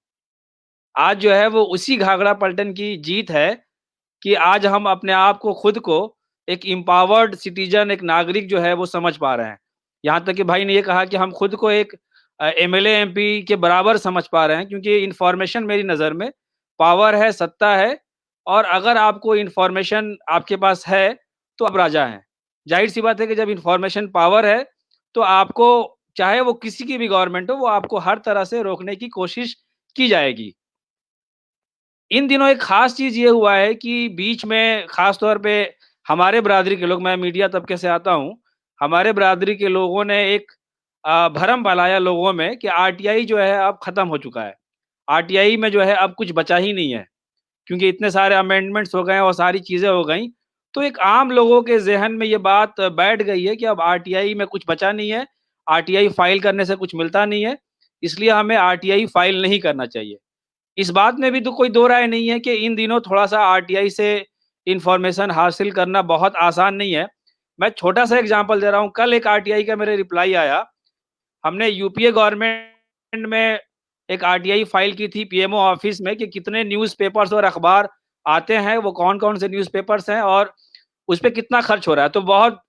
आज जो है वो उसी घाघरा पलटन की जीत है कि आज हम अपने आप को खुद को एक एम्पावर्ड सिटीज़न, एक नागरिक जो है वो समझ पा रहे हैं। यहाँ तक कि भाई ने ये कहा कि हम खुद को एक MLA, MP के बराबर समझ पा रहे हैं क्योंकि इन्फॉर्मेशन मेरी नज़र में पावर है, सत्ता है और अगर आपको इन्फॉर्मेशन आपके पास है, तो आप राजा हैं। ज़ाहिर-सी बात है कि जब इन्फॉर्मेशन पावर है, तो आपको चाहे वो किसी की भी गवर्नमेंट हो, वो आपको हर तरह से रोकने की कोशिश की जाएगी। इन दिनों एक ख़ास चीज़ ये हुआ है कि बीच में ख़ास तौर पे हमारे बिरादरी के लोग, मैं मीडिया तबके से आता हूँ, हमारे बिरादरी के लोगों ने एक भरम फैलाया लोगों में कि RTI जो है अब ख़त्म हो चुका है। RTI में जो है अब कुछ बचा ही नहीं है, क्योंकि इतने सारे अमेंडमेंट्स हो गए हैं और सारी चीज़ें हो गईं, तो एक आम लोगों के ज़हन में ये बात बैठ गई है कि अब RTI में कुछ बचा नहीं है, RTI फ़ाइल करने से कुछ मिलता नहीं है, इसलिए हमें RTI फ़ाइल नहीं करना चाहिए। इस बात में भी तो कोई दो राय नहीं है कि इन दिनों थोड़ा-सा RTI से इन्फॉर्मेशन हासिल करना बहुत आसान नहीं है। मैं छोटा-सा एग्ज़ाम्पल दे रहा हूँ, कल एक RTI का मेरे रिप्लाई आया, हमने यूपीए गवर्नमेंट में एक RTI फाइल की थी पीएमओ ऑफिस में कि कितने न्यूज़पेपर्स और अखबार आते हैं, वो कौन-कौन से न्यूज़पेपर्स हैं और उस पे कितना खर्च हो रहा है। तो बहुत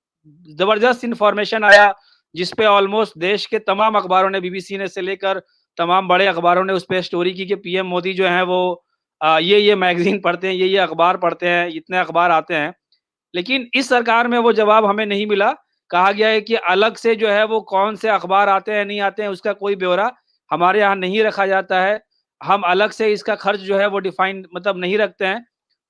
ज़बरदस्त इन्फॉर्मेशन आया, जिस पे ऑलमोस्ट देश के तमाम अखबारों ने, बीबीसी ने से लेकर तमाम बड़े अखबारों ने उस पे स्टोरी की कि पीएम मोदी जो हैं वो ये मैगज़ीन पढ़ते हैं, ये अखबार पढ़ते हैं, इतने अखबार आते हैं। लेकिन इस सरकार में वो जवाब हमें नहीं मिला। कहा गया है कि अलग से जो है वो कौन से अखबार आते हैं, नहीं आते हैं, उसका कोई ब्यौरा हमारे यहाँ नहीं रखा जाता है। हम अलग से इसका खर्च जो है वो डिफाइन मतलब नहीं रखते हैं।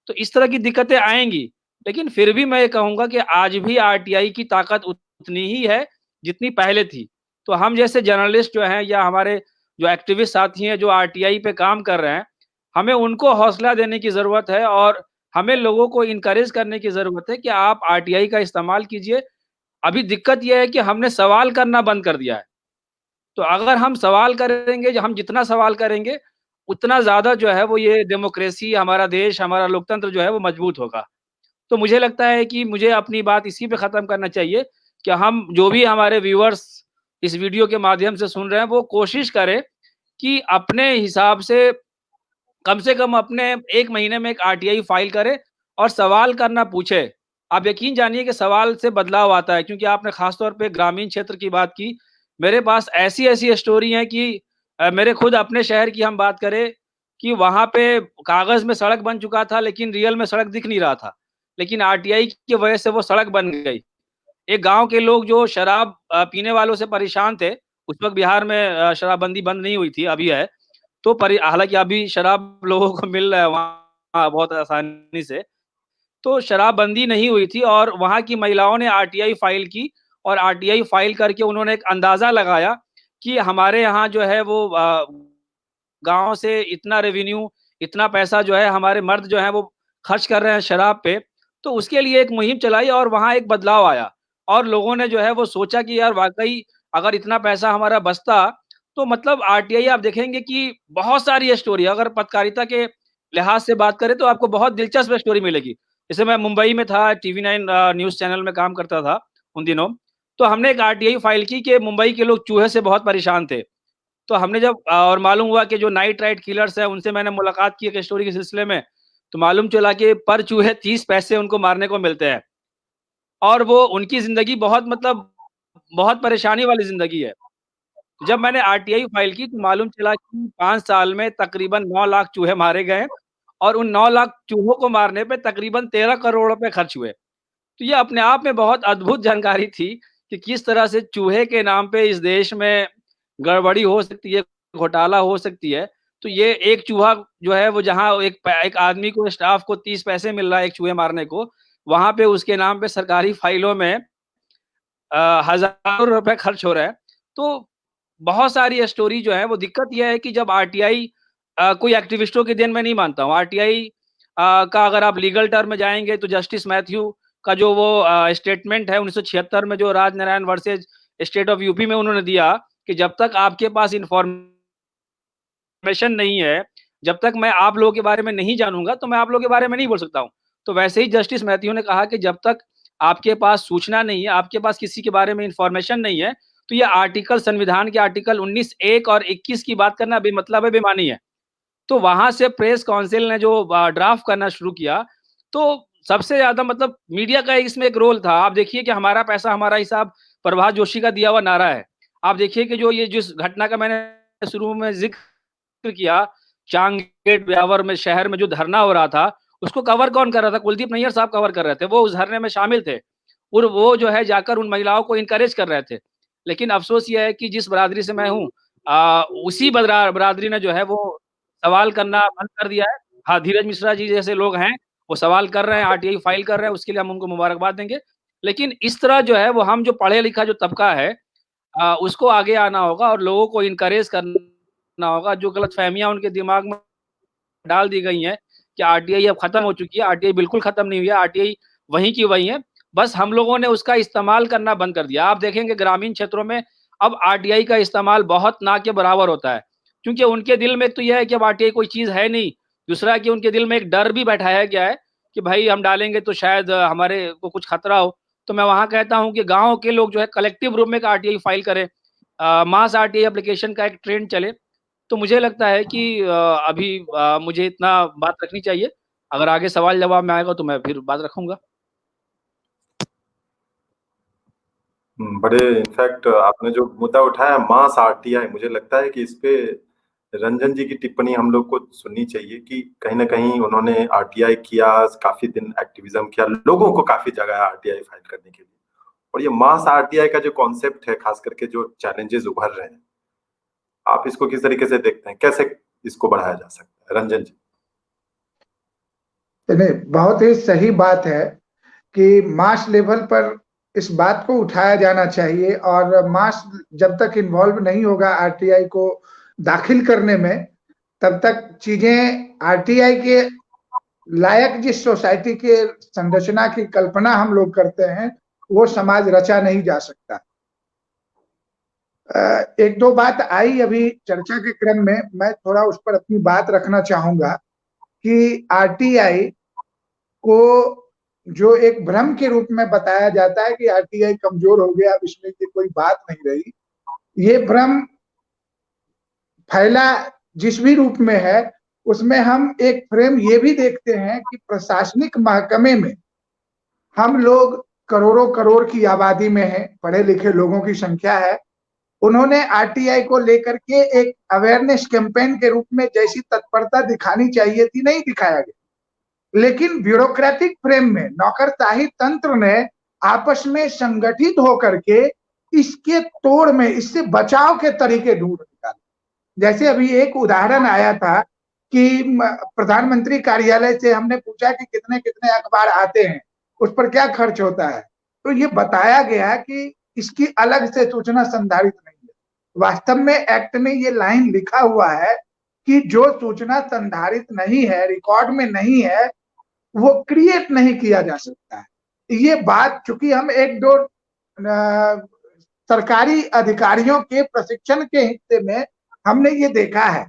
तो इस तरह की दिक्कतें आएँगी। लेकिन फिर भी मैं ये कहूँगा कि आज भी आरटीआई की ताकत उतनी ही है, जितनी पहले थी। तो हम जैसे जर्नलिस्ट जो हैं या हमारे जो एक्टिविस्ट साथी हैं, जो आरटीआई पे काम कर रहे हैं, हमें उनको हौसला देने की ज़रूरत है और हमें लोगों को एनकरेज करने की ज़रूरत है कि आप आरटीआई का इस्तेमाल कीजिए। अभी दिक्कत ये है कि हमने सवाल करना बंद कर दिया है। तो अगर हम सवाल करेंगे, हम जितना सवाल करेंगे, उतना ज़्यादा जो है वो ये डेमोक्रेसी, हमारा देश, हमारा लोकतंत्र जो है वो मजबूत होगा। तो मुझे लगता है कि मुझे अपनी बात इसी पे ख़त्म करना चाहिए कि हम जो भी हमारे व्यूअर्स इस वीडियो के माध्यम से सुन रहे हैं, वो कोशिश करें कि अपने हिसाब से कम अपने 1 महीने में एक आरटीआई फाइल करें और सवाल करना पूछे। आप यकीन जानिए कि सवाल से बदलाव आता है क्योंकि आपने ख़ास तौर पे ग्रामीण क्षेत्र की बात की। मेरे पास ऐसी-ऐसी स्टोरी हैं कि मेरे खुद अपने शहर की हम बात करें कि वहाँ पे कागज़ में सड़क बन चुका था लेकिन रियल में सड़क दिख नहीं रहा था। लेकिन आरटीआई की वजह से वो सड़क बन गई। एक गाँव के लोग जो शराब पीने वालों से परेशान थे, उस वक़्त बिहार में शराबबंदी बंद नहीं हुई थी, अभी है। तो हालाँकि अभी शराब लोगों को मिल रहा है वहाँ बहुत आसानी से। तो शराबबंदी नहीं हुई थी और वहाँ की महिलाओं ने आरटीआई फाइल की और आरटीआई फाइल करके उन्होंने एक अंदाज़ा लगाया कि हमारे यहाँ जो है वो गाँव से इतना रेवेन्यू, इतना पैसा जो है हमारे मर्द जो हैं वो खर्च कर रहे हैं शराब पे। तो उसके लिए एक मुहिम चलाई और वहाँ एक बदलाव आया और लोगों ने जो है वो सोचा कि यार वाक़ई अगर इतना पैसा हमारा बचता तो मतलब आरटीआई आप देखेंगे कि बहुत सारी स्टोरी अगर पत्रकारिता के लिहाज से बात करें तो आपको बहुत दिलचस्प स्टोरी मिलेगी। जैसे मैं मुंबई में था, टीवी 9 न्यूज़ चैनल में काम करता था उन दिनों। तो हमने एक आरटीआई फाइल की कि मुंबई के लोग चूहे से बहुत परेशान थे। तो हमने जब और मालूम हुआ कि जो नाइट राइड किलर्स हैं उनसे मैंने मुलाकात की एक स्टोरी के सिलसिले में, तो मालूम चला कि पर चूहे 30 पैसे उनको मारने को मिलते हैं। और वो उनकी ज़िंदगी बहुत मतलब बहुत परेशानी वाली ज़िंदगी है। जब मैंने आरटीआई फाइल की तो मालूम चला कि 5 साल में तकरीबन 9 लाख चूहे मारे गए और उन 9 लाख चूहों को मारने पे तकरीबन 13 करोड़ रुपए खर्च हुए। तो ये अपने आप में बहुत अद्भुत जानकारी थी कि किस तरह से चूहे के नाम पे इस देश में गड़बड़ी हो सकती है, घोटाला हो सकती है। तो ये एक चूहा जो है वो जहाँ एक आदमी को स्टाफ को 30 पैसे मिल रहा है एक चूहे मारने को, वहाँ पे उसके नाम पे सरकारी फाइलों में हज़ारों रुपए खर्च हो रहा है। तो बहुत सारी स्टोरी जो है वो दिक्कत ये है कि जब आरटीआई कोई एक्टिविस्टों की देन मैं नहीं मानता हूँ। आरटीआई का अगर आप लीगल टर्म में जाएँगे तो जस्टिस मैथ्यू का जो वो स्टेटमेंट है 1976 में जो Rajnarayan versus state of UP में उन्होंने दिया कि जब तक आपके पास इन्फॉर्मेशन नहीं है, जब तक मैं आप लोगों के बारे में नहीं जानूँगा तो मैं आप लोगों के बारे में नहीं बोल सकता हूँ। तो वैसे ही जस्टिस मैथ्यू ने कहा कि जब तक आपके पास सूचना नहीं है, आपके पास किसी के बारे में इन्फॉर्मेशन नहीं है, तो ये आर्टिकल संविधान के आर्टिकल 19 1 और 21 की बात करना बेमतलब है, बेमानी है। तो वहाँ से प्रेस काउंसिल ने जो ड्राफ्ट करना शुरू किया, तो सबसे ज़्यादा मतलब मीडिया का इसमें एक रोल था। आप देखिए कि हमारा पैसा हमारा हिसाब प्रभात जोशी का दिया हुआ नारा है। आप देखिए कि जो ये जिस घटना का मैंने शुरू में ज़िक्र किया, चांग गेट ब्यावर में शहर में जो धरना हो रहा था, उसको कवर कौन कर रहा था? कुलदीप नैय्यर साहब कवर कर रहे थे। वो उस धरने में शामिल थे और वो जो है जाकर उन महिलाओं को एनकरेज कर रहे थे। लेकिन अफ़सोस ये है कि जिस बरादरी से मैं हूँ उसी बरादरी ने जो है वो सवाल करना बंद कर दिया है। हाँ, धीरज मिश्रा जी जैसे लोग हैं, वो सवाल कर रहे हैं, आरटीआई फाइल कर रहे हैं, उसके लिए हम उनको मुबारकबाद देंगे। लेकिन इस तरह जो है वो हम जो पढ़े-लिखा जो तबका है उसको आगे आना होगा और लोगों को एनकरेज करना होगा। जो गलतफ़हमियाँ उनके दिमाग में डाल दी गई हैं कि आरटीआई अब खत्म हो चुकी है, आरटीआई बिल्कुल खत्म नहीं हुई है, आरटीआई वहीं की वहीं है। बस हम लोगों ने उसका इस्तेमाल करना बंद कर दिया। आप देखेंगे ग्रामीण क्षेत्रों में अब आरटीआई का इस्तेमाल बहुत ना के बराबर होता है। क्योंकि उनके दिल में तो ये है कि अब आरटीआई कोई चीज़ है नहीं। दूसरा कि उनके दिल में एक डर भी बैठाया गया है कि भाई हम डालेंगे तो शायद हमारे को कुछ खतरा हो। तो मैं वहाँ कहता हूँ कि गाँव के लोग जो है कलेक्टिव रूप में एक आरटीआई फाइल करें। मास आरटीआई एप्लीकेशन का एक ट्रेंड चले। तो मुझे लगता है कि अभी मुझे इतना बात रखनी चाहिए। अगर आगे सवाल-जवाब में आएगा तो मैं फिर बात रखूँगा। बड़े इनफैक्ट आपने जो मुद्दा उठाया मास आरटीआई, मुझे लगता है कि इस पे रंजन जी की टिप्पणी हम लोग को सुननी चाहिए कि कहीं न कहीं उन्होंने आरटीआई किया, काफ़ी दिन एक्टिविज़्म किया, लोगों को काफ़ी जगाया आरटीआई फाइल करने के लिए। और ये मास आरटीआई का जो कॉन्सेप्ट है, खास करके जो चैलेंजेस उभर रहे हैं, आप इसको किस तरीके से देखते हैं? कैसे इसको बढ़ाया जा सकता है? रंजन जी। नहीं, बहुत ही सही बात है कि मास लेवल पर इस बात को उठाया जाना चाहिए, और मास जब तक इन्वॉल्व नहीं होगा आरटीआई को दाखिल करने में, तब तक चीजें आरटीआई के लायक जिस सोसाइटी के संरचना की कल्पना हम लोग करते हैं, वो समाज रचा नहीं जा सकता। एक दो बात आई अभी चर्चा के क्रम में, मैं थोड़ा उस पर अपनी बात रखना चाहूंगा कि आरटीआई को जो एक भ्रम के रूप में बताया जाता है कि आरटीआई कमजोर हो गया, अब इसमें की कोई बात नहीं रही। ये भ्रम फैला जिस भी रूप में है, उसमें हम एक फ्रेम ये भी देखते हैं कि प्रशासनिक महकमे में हम लोग करोड़ों करोड़ की आबादी में है, पढ़े लिखे लोगों की संख्या है। उन्होंने आरटीआई को लेकर के एक अवेयरनेस कैंपेन के रूप में जैसी तत्परता दिखानी चाहिए थी, नहीं दिखाया गया। लेकिन ब्यूरोक्रेटिक फ्रेम में नौकरशाही तंत्र ने आपस में संगठित होकर के इसके तोड़ में, इससे बचाव के तरीके ढूंढ निकाले। जैसे अभी एक उदाहरण आया था कि प्रधानमंत्री कार्यालय से हमने पूछा कि कितने कितने अखबार आते हैं, उस पर क्या खर्च होता है, तो ये बताया गया कि इसकी अलग से सूचना संधारित नहीं है। वास्तव में एक्ट में ये लाइन लिखा हुआ है कि जो सूचना संधारित नहीं है, रिकॉर्ड में नहीं है, वो क्रिएट नहीं किया जा सकता है। ये बात चूंकि हम एक दो सरकारी अधिकारियों के प्रशिक्षण के हिस्से में हमने ये देखा है।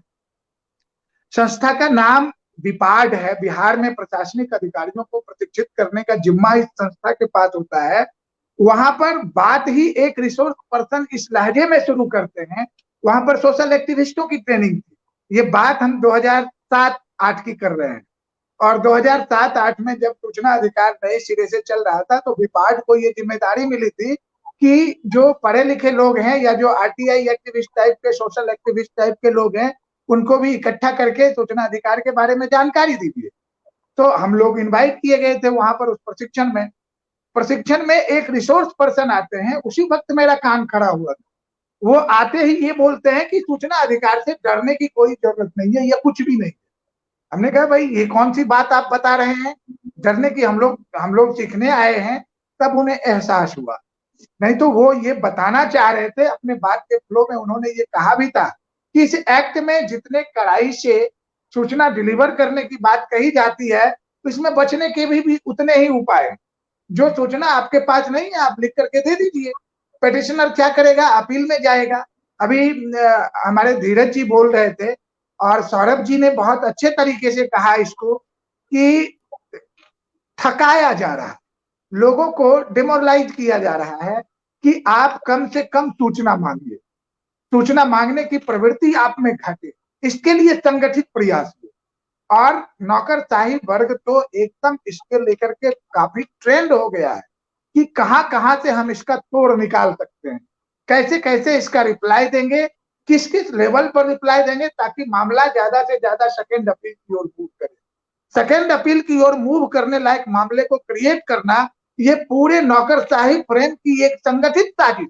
संस्था का नाम बिपाड है, बिहार में प्रशासनिक अधिकारियों को प्रशिक्षित करने का जिम्मा इस संस्था के पास होता है। वहां पर बात ही एक रिसोर्स पर्सन इस लहजे में शुरू करते हैं। वहां पर सोशल एक्टिविस्टों की ट्रेनिंग थी। ये बात हम 2007-8 की कर रहे हैं, और 2007-8 में जब सूचना अधिकार नए सिरे से चल रहा था, तो बिपाड को ये जिम्मेदारी मिली थी कि जो पढ़े लिखे लोग हैं या जो आरटीआई एक्टिविस्ट टाइप के, सोशल एक्टिविस्ट टाइप के लोग हैं, उनको भी इकट्ठा करके सूचना अधिकार के बारे में जानकारी दीजिए। तो हम लोग इनवाइट किए गए थे वहां पर उस प्रशिक्षण में एक रिसोर्स पर्सन आते हैं। उसी वक्त मेरा कान खड़ा हुआ था। वो आते ही ये बोलते हैं कि सूचना अधिकार से डरने की कोई जरूरत नहीं है, या कुछ भी नहीं। हमने कहा भाई ये कौन सी बात आप बता रहे हैं, डरने की? हम लोग सीखने आए हैं। तब उन्हें एहसास हुआ। नहीं तो वो ये बताना चाह रहे थे अपने बात के फ्लो में। उन्होंने ये कहा भी था कि इस एक्ट में जितने कड़ाई से सूचना डिलीवर करने की बात कही जाती है, तो इसमें बचने के भी उतने ही उपाय हैं। जो सूचना आपके पास नहीं है, आप लिख करके दे दीजिए। पेटिशनर क्या करेगा? अपील में जाएगा। अभी हमारे धीरज जी बोल रहे थे और सौरभ जी ने बहुत अच्छे तरीके से कहा इसको कि थकाया जा रहा है, लोगों को डिमोरलाइज किया जा रहा है कि आप कम से कम सूचना मांगिए, सूचना मांगने की प्रवृत्ति आप में घटे। इसके लिए संगठित प्रयास हुए, और नौकरशाही वर्ग तो एकदम इसके लेकर के काफी ट्रेंड हो गया है कि कहां कहां से हम इसका तोड़ निकाल सकते हैं, कैसे कैसे इसका रिप्लाई देंगे, किस किस लेवल पर रिप्लाई देंगे, ताकि मामला ज्यादा से ज्यादा सेकेंड अपील की ओर मूव करे। सेकेंड अपील की ओर मूव करने लायक मामले को क्रिएट करना, ये पूरे नौकरशाही फ्रेम की एक संगठित साजिश।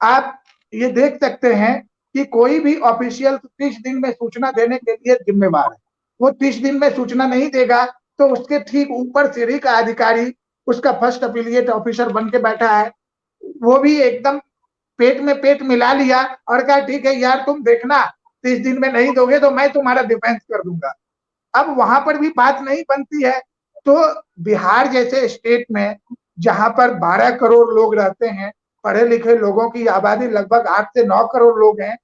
आप ये देख सकते हैं कि कोई भी ऑफिशियल 30 दिन में सूचना देने के लिए जिम्मेवार है। वो 30 दिन में सूचना नहीं देगा तो उसके ठीक ऊपर सीढ़ी का अधिकारी उसका फर्स्ट अफिलिएट ऑफिसर बन के बैठा है। वो भी एकदम पेट में पेट मिला लिया और कहा ठीक है यार, तुम देखना 30 दिन में नहीं दोगे तो मैं तुम्हारा डिफेंस कर दूंगा। अब वहां पर भी बात नहीं बनती है। तो बिहार जैसे स्टेट में, जहां पर 12 करोड़ लोग रहते हैं, पढ़े लिखे लोगों की आबादी लगभग 8 से 9 करोड़ लोग हैं,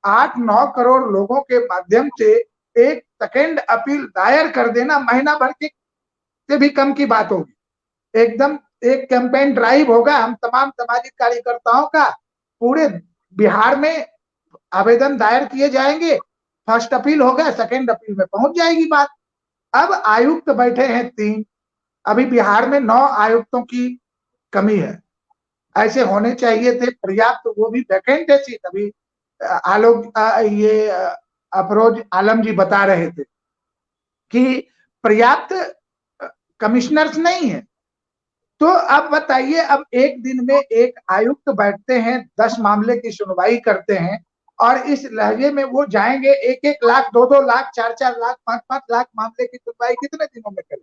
8-9 करोड़ लोगों के माध्यम से एक सेकेंड अपील दायर कर देना महीना भर के से भी कम की बात होगी। एकदम एक कैंपेन ड्राइव होगा, हम तमाम सामाजिक कार्यकर्ताओं का पूरे बिहार में आवेदन दायर किए जाएंगे। फर्स्ट अपील होगा, सेकेंड अपील में पहुंच जाएगी बात। अब आयुक्त बैठे हैं 3, अभी बिहार में 9 आयुक्तों की कमी है। ऐसे होने चाहिए थे पर्याप्त, वो भी वैकेंट है सीट। अभी ये अफरोज आलम जी बता रहे थे कि पर्याप्त कमिश्नर्स नहीं है। तो अब बताइए, अब एक दिन में एक आयुक्त बैठते हैं, 10 मामले की सुनवाई करते हैं, और इस लहजे में वो जाएंगे 1-1 लाख, 2-2 लाख, 4-4 लाख, 5-5 लाख मामले की सुनवाई कितने दिनों में करें?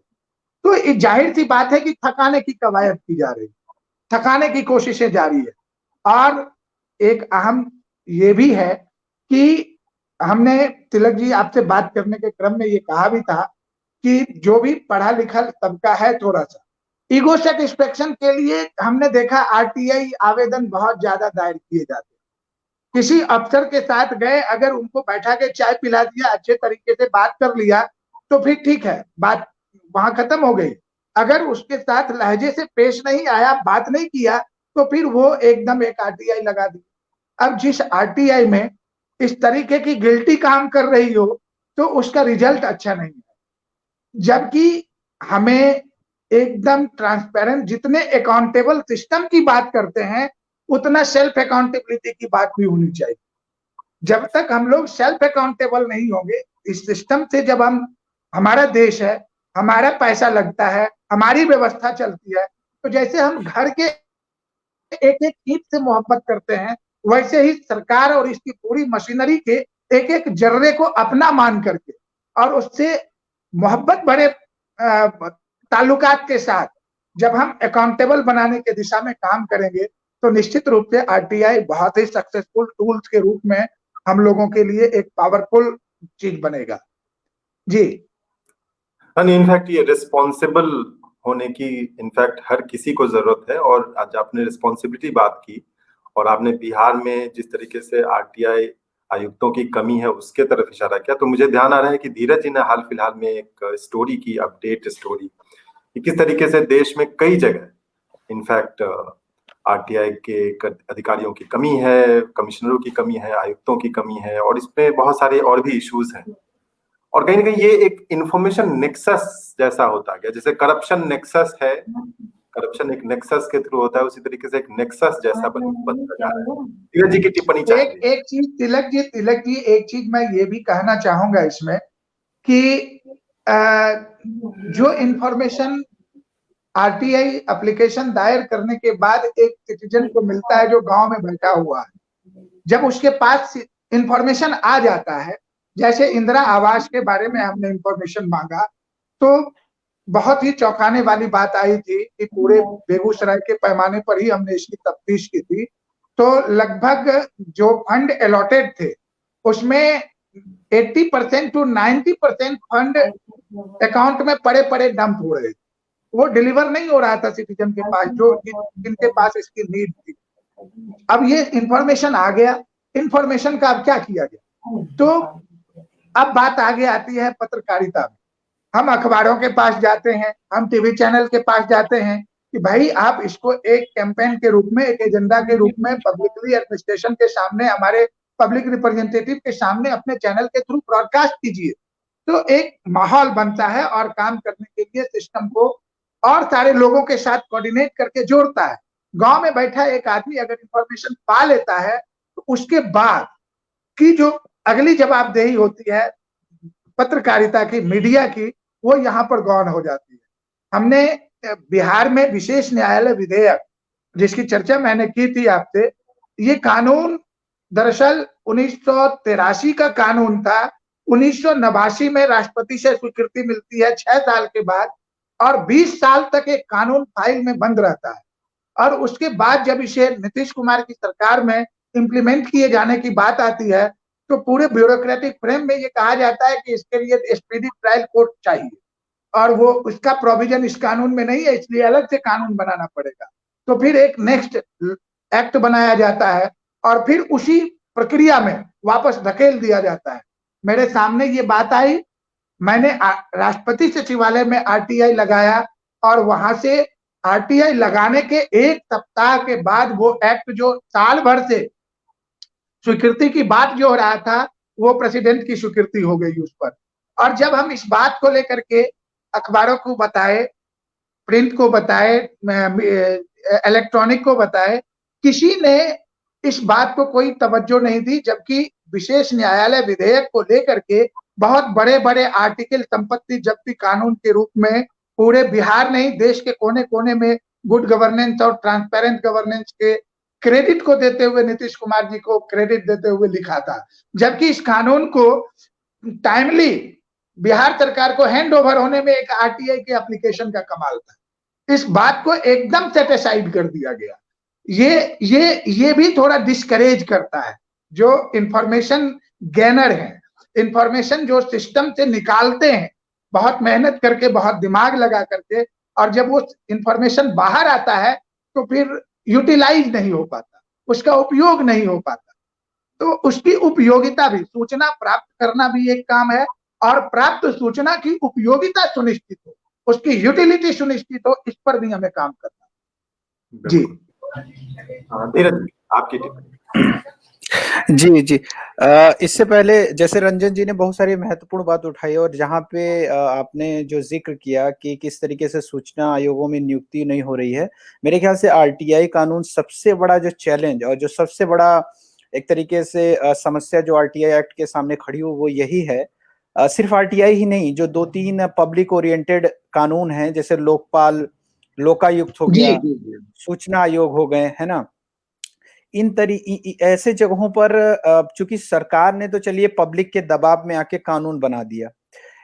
तो ये जाहिर सी बात है कि थकाने की कवायद की जा रही, थकाने की कोशिशें जारी है। और एक अहम ये भी है कि हमने तिलक जी आपसे बात करने के क्रम में ये कहा भी था कि जो भी पढ़ा लिखा तबका है थोड़ा सा ईगो सेटिस्फेक्शन के लिए हमने देखा आरटीआई आवेदन बहुत ज्यादा दायर किए जाते हैं। किसी अफसर के साथ गए, अगर उनको बैठा के चाय पिला दिया, अच्छे तरीके से बात कर लिया तो फिर ठीक है, बात वहां खत्म हो गई। अगर उसके साथ लहजे से पेश नहीं आया, बात नहीं किया, तो फिर वो एकदम एक आरटीआई लगा दी। अब जिस आरटीआई में इस तरीके की गिल्टी काम कर रही हो तो उसका रिजल्ट अच्छा नहीं है। जबकि हमें एकदम ट्रांसपेरेंट, जितने अकाउंटेबल सिस्टम की बात करते हैं उतना सेल्फ अकाउंटेबिलिटी की बात भी होनी चाहिए। जब तक हम लोग सेल्फ अकाउंटेबल नहीं होंगे इस सिस्टम से, जब हमारा देश है, हमारा पैसा लगता है, हमारी व्यवस्था चलती है, तो जैसे हम घर के एक एक ईंट से मोहब्बत करते हैं, वैसे ही सरकार और इसकी पूरी मशीनरी के एक एक जर्रे को अपना मान करके और उससे मोहब्बत भरे ताल्लुकात के साथ जब हम अकाउंटेबल बनाने के दिशा में काम करेंगे तो निश्चित रूप से आरटीआई बहुत ही सक्सेसफुल टूल्स के रूप में हम लोगों के लिए एक पावरफुल चीज बनेगा। जी इनफैक्ट ये रिस्पॉन्सिबल होने की इनफैक्ट हर किसी को जरूरत है। और आज आपने रिस्पॉन्सिबिलिटी बात की और आपने बिहार में जिस तरीके से आरटीआई आयुक्तों की कमी है उसके तरफ इशारा किया, तो मुझे ध्यान आ रहा है कि धीरज जी ने हाल फिलहाल में एक स्टोरी की, अपडेट स्टोरी, किस तरीके से देश में कई जगह इनफैक्ट आरटीआई के अधिकारियों की कमी है, कमिश्नरों की कमी है, आयुक्तों की कमी है, और इसमें बहुत सारे और भी इश्यूज हैं। और कहीं ना कहीं ये एक इंफॉर्मेशन नेक्सस जैसा होता गया, जैसे करप्शन नेक्सस है, करप्शन एक नेक्सस के थ्रू होता है, उसी तरीके से एक नेक्सस जैसा बनता जा रहा है। तिलक जी की टिप्पणी चाहिए। एक चीज तिलक जी एक चीज मैं ये भी कहना चाहूंगा इसमें कि जो इंफॉर्मेशन आरटीआई एप्लीकेशन दायर करने के बाद एक सिटीजन को मिलता है जो गांव में बैठा हुआ है, जब उसके पास इंफॉर्मेशन आ जाता है, जैसे इंदिरा आवास के बारे में हमने इंफॉर्मेशन मांगा तो बहुत ही चौंकाने वाली बात आई थी कि पूरे बेगूसराय के पैमाने पर ही हमने इसकी तफ्तीश की थी, तो लगभग जो फंड अलॉटेड थे उसमें 80% to 90% फंड अकाउंट में पड़े पड़े डंप हो रहे थे, वो डिलीवर नहीं हो रहा था सिटीजन के पास जो जिनके पास इसकी नीड थी। अब ये इंफॉर्मेशन आ गया, इंफॉर्मेशन का अब क्या किया गया, तो अब बात आगे आती है पत्रकारिता में। हम अखबारों के पास जाते हैं, हम टीवी चैनल के पास जाते हैं कि भाई आप इसको एक कैंपेन के रूप में, एक एजेंडा के रूप में पब्लिकली एडमिनिस्ट्रेशन के सामने, हमारे पब्लिक रिप्रेजेंटेटिव के सामने अपने चैनल के थ्रू ब्रॉडकास्ट कीजिए, तो एक माहौल बनता है और काम करने के लिए सिस्टम को और सारे लोगों के साथ कोऑर्डिनेट करके जोड़ता है। गांव में बैठा एक आदमी अगर इंफॉर्मेशन पा लेता है तो उसके बाद की जो अगली जवाबदेही होती है पत्रकारिता की, मीडिया की, वो यहाँ पर गौन हो जाती है। हमने बिहार में विशेष न्यायालय विधेयक जिसकी चर्चा मैंने की थी आपसे, ये कानून दरअसल 1983 का कानून था, 1989 में राष्ट्रपति से स्वीकृति मिलती है 6 साल के बाद, और 20 साल तक एक कानून फाइल में बंद रहता है, और उसके बाद जब इसे नीतीश कुमार की सरकार में इंप्लीमेंट किए जाने की बात आती है तो पूरे ब्यूरोक्रेटिक फ्रेम में ये कहा जाता है कि इसके लिए स्पीडी ट्रायल कोर्ट चाहिए, और वो उसका प्रोविजन इस कानून में नहीं है, इसलिए अलग से कानून बनाना पड़ेगा। तो फिर एक नेक्स्ट एक्ट बनाया जाता है और फिर उसी प्रक्रिया में वापस धकेल दिया जाता है। मेरे सामने ये बात आई, मैंने राष्ट्रपति सचिवालय में आरटीआई लगाया और वहां से आरटीआई लगाने के 1 सप्ताह के बाद वो एक्ट जो साल भर से स्वीकृति की बात जो हो रहा था वो प्रेसिडेंट की स्वीकृति हो गई उस पर। और जब हम इस बात को लेकर के अखबारों को बताए, प्रिंट को बताए, इलेक्ट्रॉनिक को बताए, किसी ने इस बात को कोई तवज्जो नहीं दी, जबकि विशेष न्यायालय विधेयक को लेकर के बहुत बड़े बड़े आर्टिकल संपत्ति जब्ती कानून के रूप में पूरे बिहार नहीं देश के कोने कोने में गुड गवर्नेंस और ट्रांसपेरेंट गवर्नेंस के क्रेडिट को देते हुए, नीतीश कुमार जी को क्रेडिट देते हुए लिखा था, जबकि इस कानून को टाइमली बिहार सरकार को हैंड ओवर होने में एक आरटीआई के एप्लीकेशन का कमाल था। इस बात को एकदम सेट असाइड कर दिया गया। ये भी थोड़ा डिस्करेज करता है जो इंफॉर्मेशन गेनर है, इंफॉर्मेशन जो सिस्टम से निकालते हैं बहुत मेहनत करके, बहुत दिमाग लगा करके, और जब वो इंफॉर्मेशन बाहर आता है तो फिर यूटिलाइज नहीं हो पाता, उसका उपयोग नहीं हो पाता। तो उसकी उपयोगिता भी, सूचना प्राप्त करना भी एक काम है, और प्राप्त सूचना की उपयोगिता सुनिश्चित हो, उसकी यूटिलिटी सुनिश्चित हो, इस पर भी हमें काम करना। जी धीरज आपकी टिप्पणी। जी जी। इससे पहले जैसे रंजन जी ने बहुत सारी महत्वपूर्ण बात उठाई, और जहाँ पे आपने जो जिक्र किया कि किस तरीके से सूचना आयोगों में नियुक्ति नहीं हो रही है, मेरे ख्याल से आरटीआई कानून सबसे बड़ा जो चैलेंज और जो सबसे बड़ा एक तरीके से समस्या जो आरटीआई एक्ट के सामने खड़ी हो वो यही है। सिर्फ आरटीआई ही नहीं, जो 2-3 पब्लिक ओरिएंटेड कानून हैं, जैसे लोकपाल, लोकायुक्त हो गया, सूचना आयोग हो गए, है ना, ऐसे जगहों पर चूंकि सरकार ने तो चलिए पब्लिक के दबाव में आके कानून बना दिया,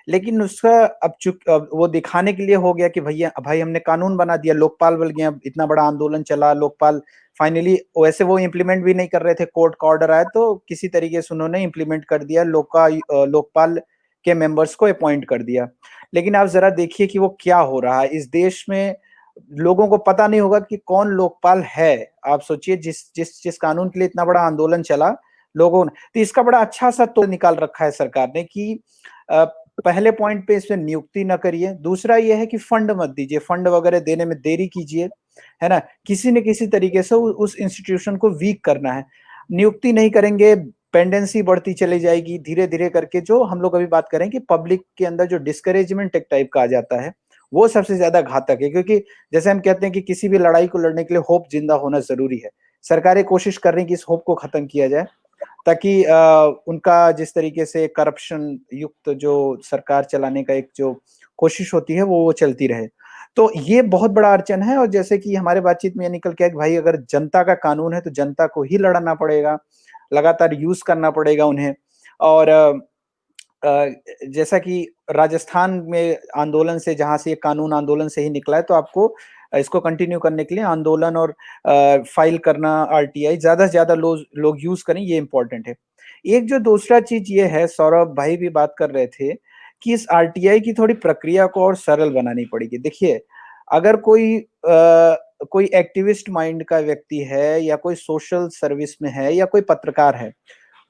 लेकिन उसका अब वो दिखाने के लिए हो गया कि भैया भाई हमने कानून बना दिया, लोकपाल बन गया, इतना बड़ा आंदोलन चला, लोकपाल फाइनली वैसे वो इम्प्लीमेंट भी नहीं कर रहे थे, कोर्ट का ऑर्डर आया तो किसी तरीके से उन्होंने इम्प्लीमेंट कर दिया, लोकपाल के मेंबर्स को अपॉइंट कर दिया। लेकिन आप जरा देखिए कि वो क्या हो रहा है इस देश में। लोगों को पता नहीं होगा कि कौन लोकपाल है। आप सोचिए जिस कानून के लिए इतना बड़ा आंदोलन चला लोगों ने, तो इसका बड़ा अच्छा सा तो निकाल रखा है सरकार ने कि पहले पॉइंट पे इसमें नियुक्ति न करिए, दूसरा यह है कि फंड मत दीजिए, फंड वगैरह देने में देरी कीजिए, है ना, किसी न किसी तरीके से उस इंस्टीट्यूशन को वीक करना है। नियुक्ति नहीं करेंगे, पेंडेंसी बढ़ती चली जाएगी धीरे धीरे करके, जो हम लोग अभी बात करें कि पब्लिक के अंदर जो डिस्करेजमेंट एक टाइप का आ जाता है, वो सबसे ज्यादा घातक है। क्योंकि जैसे हम कहते हैं कि किसी भी लड़ाई को लड़ने के लिए होप जिंदा होना जरूरी है, सरकारें कोशिश कर रही है कि इस होप को खत्म किया जाए, ताकि उनका जिस तरीके से करप्शन युक्त जो सरकार चलाने का एक जो कोशिश होती है वो चलती रहे। तो ये बहुत बड़ा अड़चन है। और जैसे कि हमारे बातचीत में निकल के भाई अगर जनता का कानून है तो जनता को ही लड़ना पड़ेगा, लगातार यूज करना पड़ेगा उन्हें। और जैसा कि राजस्थान में आंदोलन से, जहां से ये कानून आंदोलन से ही निकला है, तो आपको इसको कंटिन्यू करने के लिए आंदोलन और फाइल करना आरटीआई ज्यादा से ज्यादा लोग यूज करें, ये इंपॉर्टेंट है। एक जो दूसरा चीज ये है, सौरभ भाई भी बात कर रहे थे कि इस आरटीआई की थोड़ी प्रक्रिया को और सरल बनानी पड़ेगी। देखिए अगर कोई एक्टिविस्ट माइंड का व्यक्ति है या कोई सोशल सर्विस में है या कोई पत्रकार है,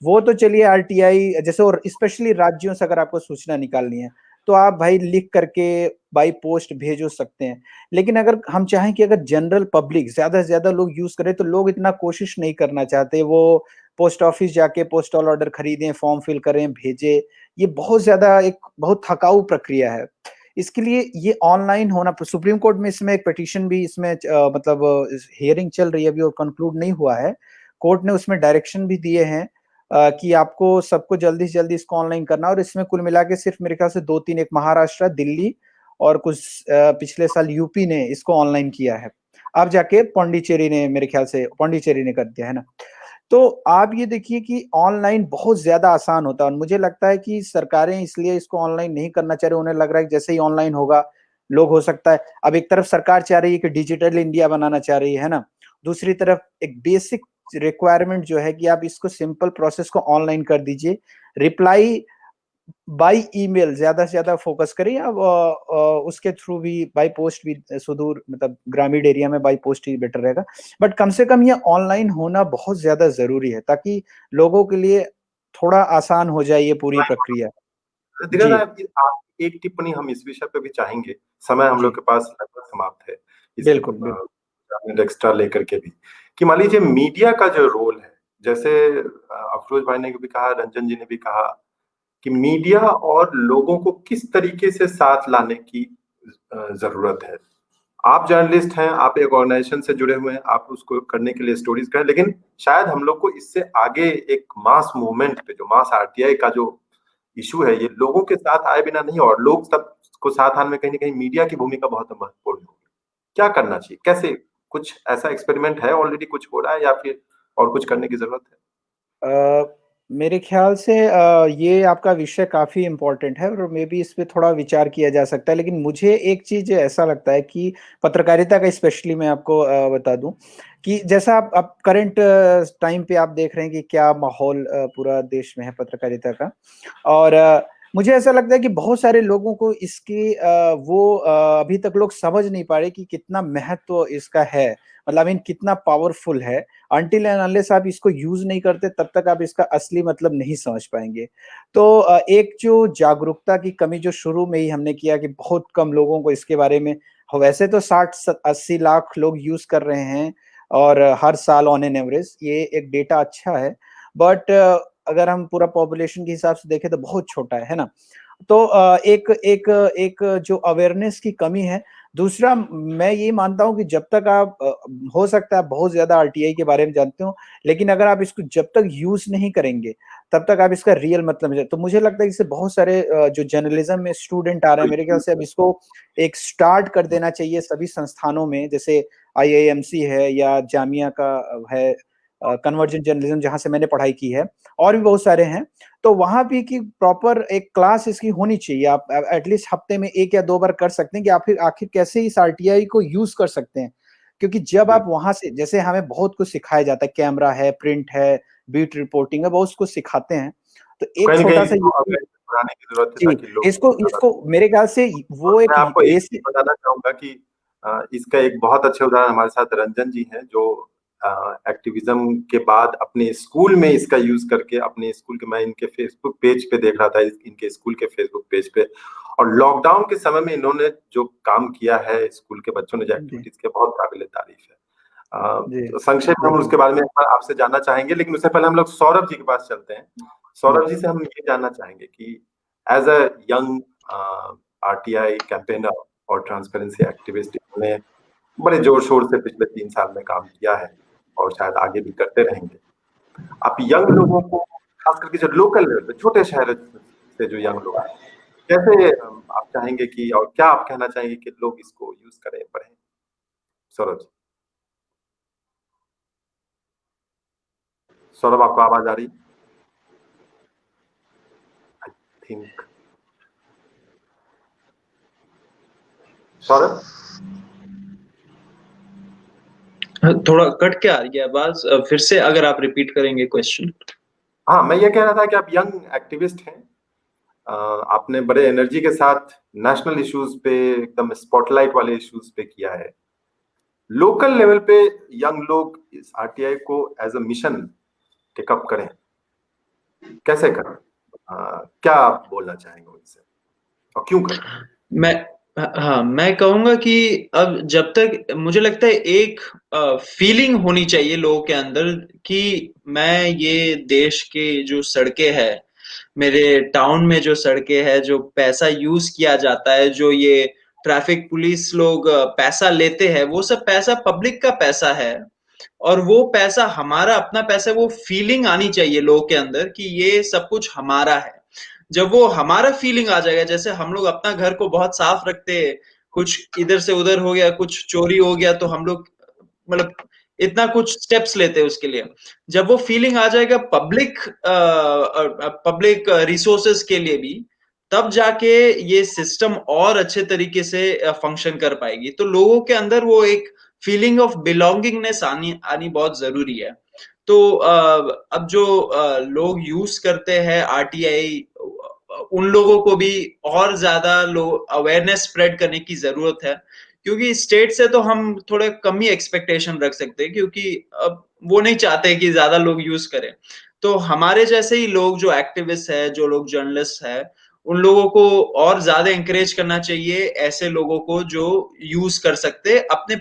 वो तो चलिए आरटीआई जैसे, और स्पेशली राज्यों से अगर आपको सूचना निकालनी है तो आप भाई लिख करके बाई पोस्ट भेज सकते हैं। लेकिन अगर हम चाहें कि अगर जनरल पब्लिक ज्यादा से ज्यादा लोग यूज करें, तो लोग इतना कोशिश नहीं करना चाहते। वो पोस्ट ऑफिस जाके पोस्टल ऑर्डर खरीदें, फॉर्म फिल करें, भेजे, ये बहुत ज्यादा एक बहुत थकाऊ प्रक्रिया है। इसके लिए ये ऑनलाइन होना, सुप्रीम कोर्ट में इसमें एक पिटीशन भी इसमें मतलब हियरिंग चल रही है अभी और कंक्लूड नहीं हुआ है। कोर्ट ने उसमें डायरेक्शन भी दिए हैं कि आपको सबको जल्दी से जल्दी इसको ऑनलाइन करना। और इसमें कुल मिला के सिर्फ मेरे ख्याल से 2-3, एक महाराष्ट्र, दिल्ली और कुछ पिछले साल यूपी ने इसको ऑनलाइन किया है। अब जाके पौंडीचेरी ने, मेरे ख्याल से पौंडीचेरी ने कर दिया है ना। तो आप ये देखिए कि ऑनलाइन बहुत ज्यादा आसान होता है। और मुझे लगता है कि सरकारें इसलिए इसको ऑनलाइन नहीं करना चाह रही, उन्हें लग रहा है कि जैसे ही ऑनलाइन होगा लोग, हो सकता है अब एक तरफ सरकार चाह रही है कि डिजिटल इंडिया बनाना चाह रही है ना, दूसरी तरफ एक बेसिक रिक्वायरमेंट जो है कि आप इसको सिंपल प्रोसेस को ऑनलाइन कर दीजिए, रिप्लाई बाय ईमेल ज्यादा से ज्यादा फोकस करिए। अब उसके थ्रू भी बाय पोस्ट भी, सुदूर मतलब ग्रामीण एरिया में बाय पोस्ट ही बेटर रहेगा, बट कम से कम ये ऑनलाइन होना बहुत ज्यादा जरूरी है ताकि लोगों के लिए थोड़ा आसान हो जाए ये पूरी प्रक्रिया। आप एक टिप्पणी हम इस विषय पे भी चाहेंगे, समय हम लोग के पास लगभग समाप्त है, बिल्कुल एक्स्ट्रा लेकर के भी, कि मान लीजिए मीडिया का जो रोल है, जैसे अफरोज भाई ने भी कहा, रंजन जी ने भी कहा, कि मीडिया और लोगों को किस तरीके से साथ लाने की जरूरत है। आप जर्नलिस्ट हैं, आप एक ऑर्गेनाइजेशन से जुड़े हुए हैं, आप उसको करने के लिए स्टोरीज करें, लेकिन शायद हम लोग को इससे आगे एक मास मूवमेंट पे, जो मास आरटीआई का जो इशू है, ये लोगों के साथ आए बिना नहीं, और लोग सबको साथ आने में कहीं ना कहीं मीडिया की भूमिका बहुत महत्वपूर्ण होगी। क्या करना चाहिए, कैसे कुछ ऐसा एक्सपेरिमेंट है ऑलरेडी, कुछ हो रहा है या फिर और कुछ करने की जरूरत है? मेरे ख्याल से ये आपका विषय काफ़ी इम्पोर्टेंट है और मे बी इस पे थोड़ा विचार किया जा सकता है। लेकिन मुझे एक चीज़ ऐसा लगता है कि पत्रकारिता का स्पेशली मैं आपको बता दूँ कि जैसा आप करंट टाइम पे आप देख रहे हैं कि क्या माहौल पूरा देश में है पत्रकारिता का। और मुझे ऐसा लगता है कि बहुत सारे लोगों को इसकी अभी तक लोग समझ नहीं पा रहे कि कितना महत्व इसका है। मतलब आई मीन कितना पावरफुल है। अनटिल एंड अनलेस आप इसको यूज नहीं करते तब तक आप इसका असली मतलब नहीं समझ पाएंगे। तो एक जो जागरूकता की कमी जो शुरू में ही हमने किया कि बहुत कम लोगों को इसके बारे में, वैसे तो 60-80 लाख लोग यूज कर रहे हैं और हर साल ऑन एन एवरेज ये एक डेटा अच्छा है। बट अगर हम पूरा पॉपुलेशन के हिसाब से देखें तो बहुत छोटा है ना। तो एक एक एक जो अवेयरनेस की कमी है। दूसरा मैं ये मानता हूँ कि जब तक आप हो सकता है बहुत ज्यादा आरटीआई के बारे में जानते हो, लेकिन अगर आप इसको जब तक यूज नहीं करेंगे तब तक आप इसका रियल मतलब नहीं। तो मुझे लगता है इससे बहुत सारे जो जर्नलिज्म में स्टूडेंट आ रहे हैं, मेरे ख्याल से अब इसको एक स्टार्ट कर देना चाहिए सभी संस्थानों में, जैसे आईआईएमसी है या जामिया का है, कन्वर्जेंट जर्नलिज्म जहां से मैंने पढ़ाई की है, और भी बहुत सारे हैं। तो वहां भी की प्रॉपर एक क्लास इसकी होनी चाहिए। आप एटलीस्ट हफ्ते में 1 या 2 बार कर सकते हैं कि आप आखिर कैसे इस आरटीआई को यूज कर सकते हैं। क्योंकि जब आप वहां से, जैसे हमें बहुत कुछ सिखाया जाता है, कैमरा है, प्रिंट है, बीट रिपोर्टिंग है, बहुत कुछ सिखाते हैं। तो एक कहीं ना छोटा कहीं सा इसको awareness बढ़ाने की जरूरत है जी, ताकि लोग इसको मेरे ख्याल से वो एक मैं आपको एक चीज बेसिक। बताना चाहूंगा कि इसका एक बहुत अच्छे उदाहरण हमारे साथ रंजन जी हैं, जो एक्टिविज्म के बाद अपने स्कूल में इसका यूज करके, अपने स्कूल के, मैं इनके फेसबुक पेज पे देख रहा था, इनके स्कूल के फेसबुक पेज पे, और लॉकडाउन के समय में इन्होंने जो काम किया है स्कूल के बच्चों ने, जो जी एक्टिविटीज किया, बहुत काबिल तारीफ है। जी तो संक्षेप में हम उसके बारे में एक बार आपसे जानना चाहेंगे, लेकिन उससे पहले हम लोग सौरभ जी के पास चलते हैं। सौरभ जी से हम ये जानना चाहेंगे कि as a young RTI campaigner और ट्रांसपेरेंसी एक्टिविस्ट, इन्होंने बड़े जोर शोर से पिछले 3 साल में काम किया है और शायद आगे भी करते रहेंगे। आप यंग लोगों को, खास करके जो लोकल लेवल पे, छोटे शहर से जो यंग लोग हैं, कैसे आप चाहेंगे कि, और क्या आप कहना चाहेंगे कि लोग इसको यूज करें, पढ़ें? सौरभ जी। सौरभ, आपको आवाज आ रही? आई थिंक सौरभ थोड़ा कट के आ रही है आवाज, फिर से अगर आप रिपीट करेंगे क्वेश्चन। हाँ, मैं ये कह रहा था कि आप यंग एक्टिविस्ट हैं, आपने बड़े एनर्जी के साथ नेशनल इश्यूज पे, एकदम स्पॉटलाइट वाले इश्यूज पे किया है। लोकल लेवल पे यंग लोग इस आरटीआई को एज अ मिशन टेकअप करें, कैसे करें? क्या आप बोलना चाहेंगे उनसे और क्यों करें? मैं हाँ, मैं कहूँगा कि अब जब तक मुझे लगता है एक फीलिंग होनी चाहिए लोगों के अंदर कि मैं ये देश के जो सड़कें हैं, मेरे टाउन में जो सड़कें हैं, जो पैसा यूज किया जाता है, जो ये ट्रैफिक पुलिस लोग पैसा लेते हैं, वो सब पैसा पब्लिक का पैसा है और वो पैसा हमारा अपना पैसा है। वो फीलिंग आनी चाहिए लोगों के अंदर कि ये सब कुछ हमारा है। जब वो हमारा फीलिंग आ जाएगा, जैसे हम लोग अपना घर को बहुत साफ रखते हैं, कुछ इधर से उधर हो गया, कुछ चोरी हो गया, तो हम लोग मतलब इतना कुछ स्टेप्स लेते हैं उसके लिए। जब वो फीलिंग आ जाएगा पब्लिक रिसोर्सेज के लिए भी, तब जाके ये सिस्टम और अच्छे तरीके से फंक्शन कर पाएगी। तो लोगों के अंदर वो एक फीलिंग ऑफ बिलोंगिंगनेस आनी आनी बहुत जरूरी है। तो अब जो लोग यूज करते हैं आरटीआई, उन लोगों को भी और ज्यादा अवेयरनेस स्प्रेड करने की जरूरत है, क्योंकि स्टेट से तो हम थोड़े कम ही एक्सपेक्टेशन रख सकते हैं, क्योंकि अब वो नहीं चाहते कि ज्यादा लोग यूज करें। तो हमारे जैसे ही लोग जो एक्टिविस्ट है, जो लोग जर्नलिस्ट है, उन लोगों को और ज्यादा इंकरेज करना चाहिए, ऐसे लोगों को जो यूज कर सकते अपने